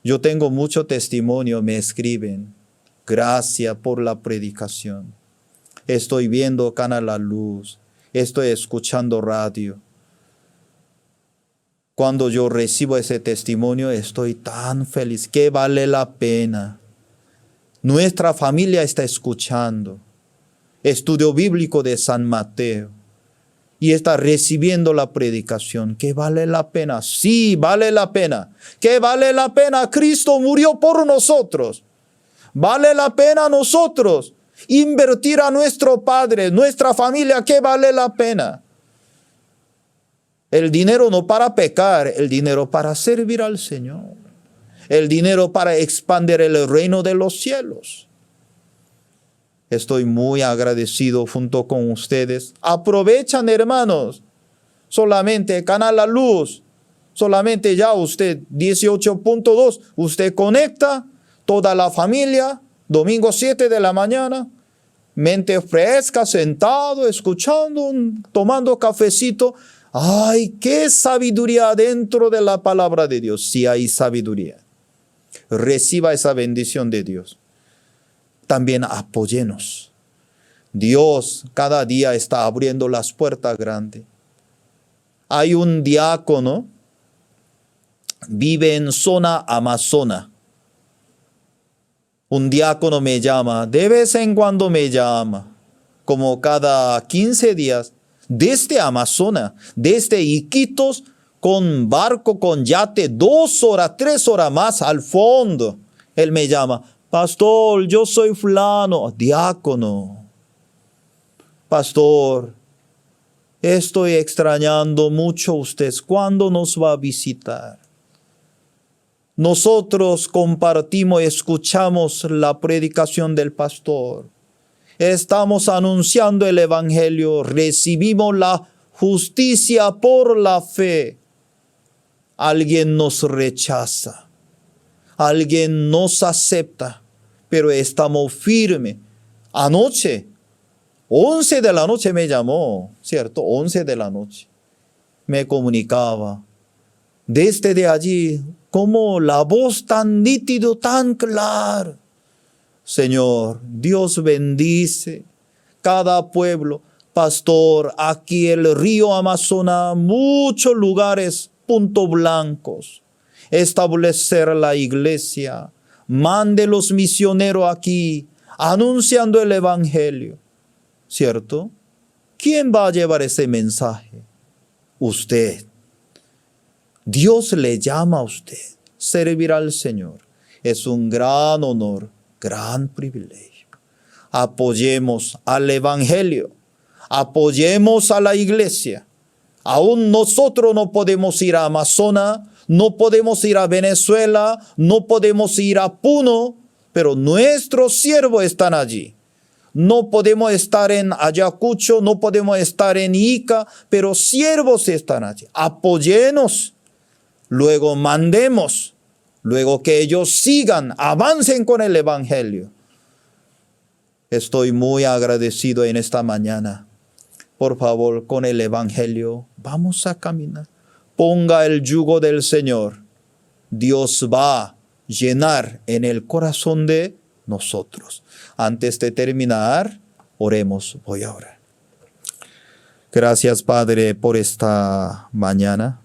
Yo tengo mucho testimonio, me escriben. Gracias por la predicación. Estoy viendo Canal La Luz. Estoy escuchando radio. Cuando yo recibo ese testimonio, estoy tan feliz que vale la pena. Nuestra familia está escuchando. Estudio bíblico de San Mateo. Y está recibiendo la predicación. ¿Que vale la pena? Sí, vale la pena. ¿Que vale la pena? Cristo murió por nosotros. Vale la pena nosotros invertir a nuestro Padre, nuestra familia. ¿Que vale la pena? El dinero no para pecar, el dinero para servir al Señor. El dinero para expandir el reino de los cielos. Estoy muy agradecido junto con ustedes. Aprovechan, hermanos. Solamente Canal La Luz. Solamente ya usted 18.2. Usted conecta toda la familia. Domingo 7 de la mañana. Mente fresca, sentado, escuchando, tomando cafecito. ¡Ay, qué sabiduría dentro de la palabra de Dios! Sí hay sabiduría. Reciba esa bendición de Dios. También apóyenos. Dios cada día está abriendo las puertas grandes. Hay un diácono, vive en zona Amazona. Un diácono me llama, de vez en cuando me llama, como cada 15 días, desde Amazonas, desde Iquitos, con barco, con yate, 2 horas, 3 horas más al fondo. Él me llama, pastor, yo soy fulano, diácono. Pastor, estoy extrañando mucho a usted. ¿Cuándo nos va a visitar? Nosotros compartimos, escuchamos la predicación del pastor. Estamos anunciando el evangelio, recibimos la justicia por la fe. Alguien nos rechaza, alguien nos acepta, pero estamos firmes. Anoche, 11 de la noche me llamó, ¿cierto? 11 de la noche. Me comunicaba. Desde de allí, como la voz tan nítido, tan clara. Señor, Dios bendice cada pueblo. Pastor, aquí el río Amazonas, muchos lugares, puntos blancos. Establecer la iglesia. Mande los misioneros aquí, anunciando el evangelio. ¿Cierto? ¿Quién va a llevar ese mensaje? Usted. Dios le llama a usted. Servir al Señor es un gran honor, gran privilegio. Apoyemos al evangelio. Apoyemos a la iglesia. Aún nosotros no podemos ir a Amazonas, no podemos ir a Venezuela, no podemos ir a Puno, pero nuestros siervos están allí. No podemos estar en Ayacucho, no podemos estar en Ica, pero siervos están allí. Apóyenos, luego mandemos, luego que ellos sigan, avancen con el evangelio. Estoy muy agradecido en esta mañana. Por favor, con el evangelio vamos a caminar. Ponga el yugo del Señor. Dios va a llenar en el corazón de nosotros. Antes de terminar, oremos. Voy a orar. Gracias, Padre, por esta mañana.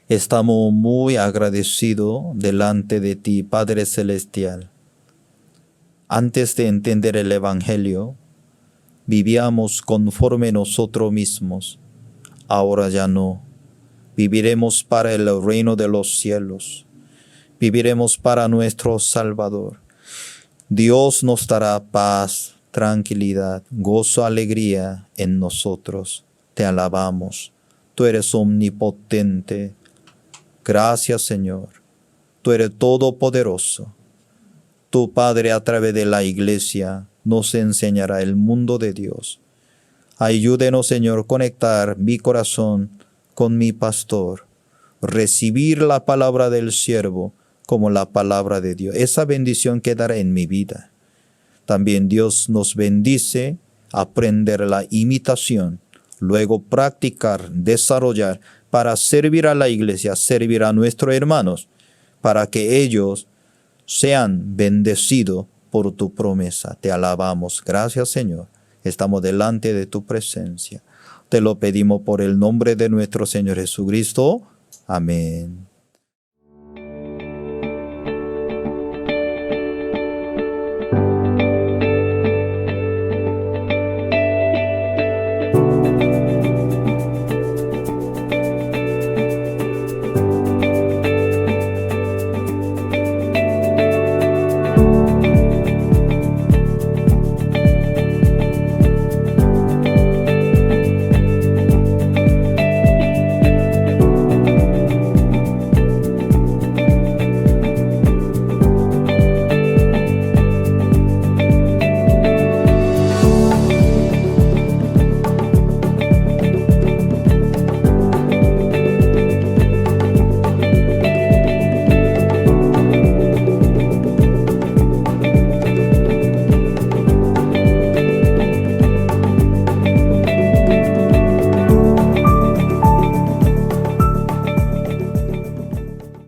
Estamos muy agradecidos delante de ti, Padre Celestial. Antes de entender el evangelio, vivíamos conforme nosotros mismos. Ahora ya no. Viviremos para el reino de los cielos. Viviremos para nuestro Salvador. Dios nos dará paz, tranquilidad, gozo, alegría en nosotros. te alabamos. Tú eres omnipotente. Gracias, Señor. Tú eres todopoderoso. Tu Padre, a través de la iglesia, nos enseñará el mundo de Dios. Ayúdenos, Señor, conectar mi corazón con mi pastor. Recibir la palabra del siervo como la palabra de Dios. Esa bendición quedará en mi vida. También Dios nos bendice aprender la imitación, luego practicar, desarrollar para servir a la iglesia, servir a nuestros hermanos, para que ellos sean bendecidos por tu promesa. Te alabamos. Gracias, Señor. Estamos delante de tu presencia. Te lo pedimos por el nombre de nuestro Señor Jesucristo. Amén.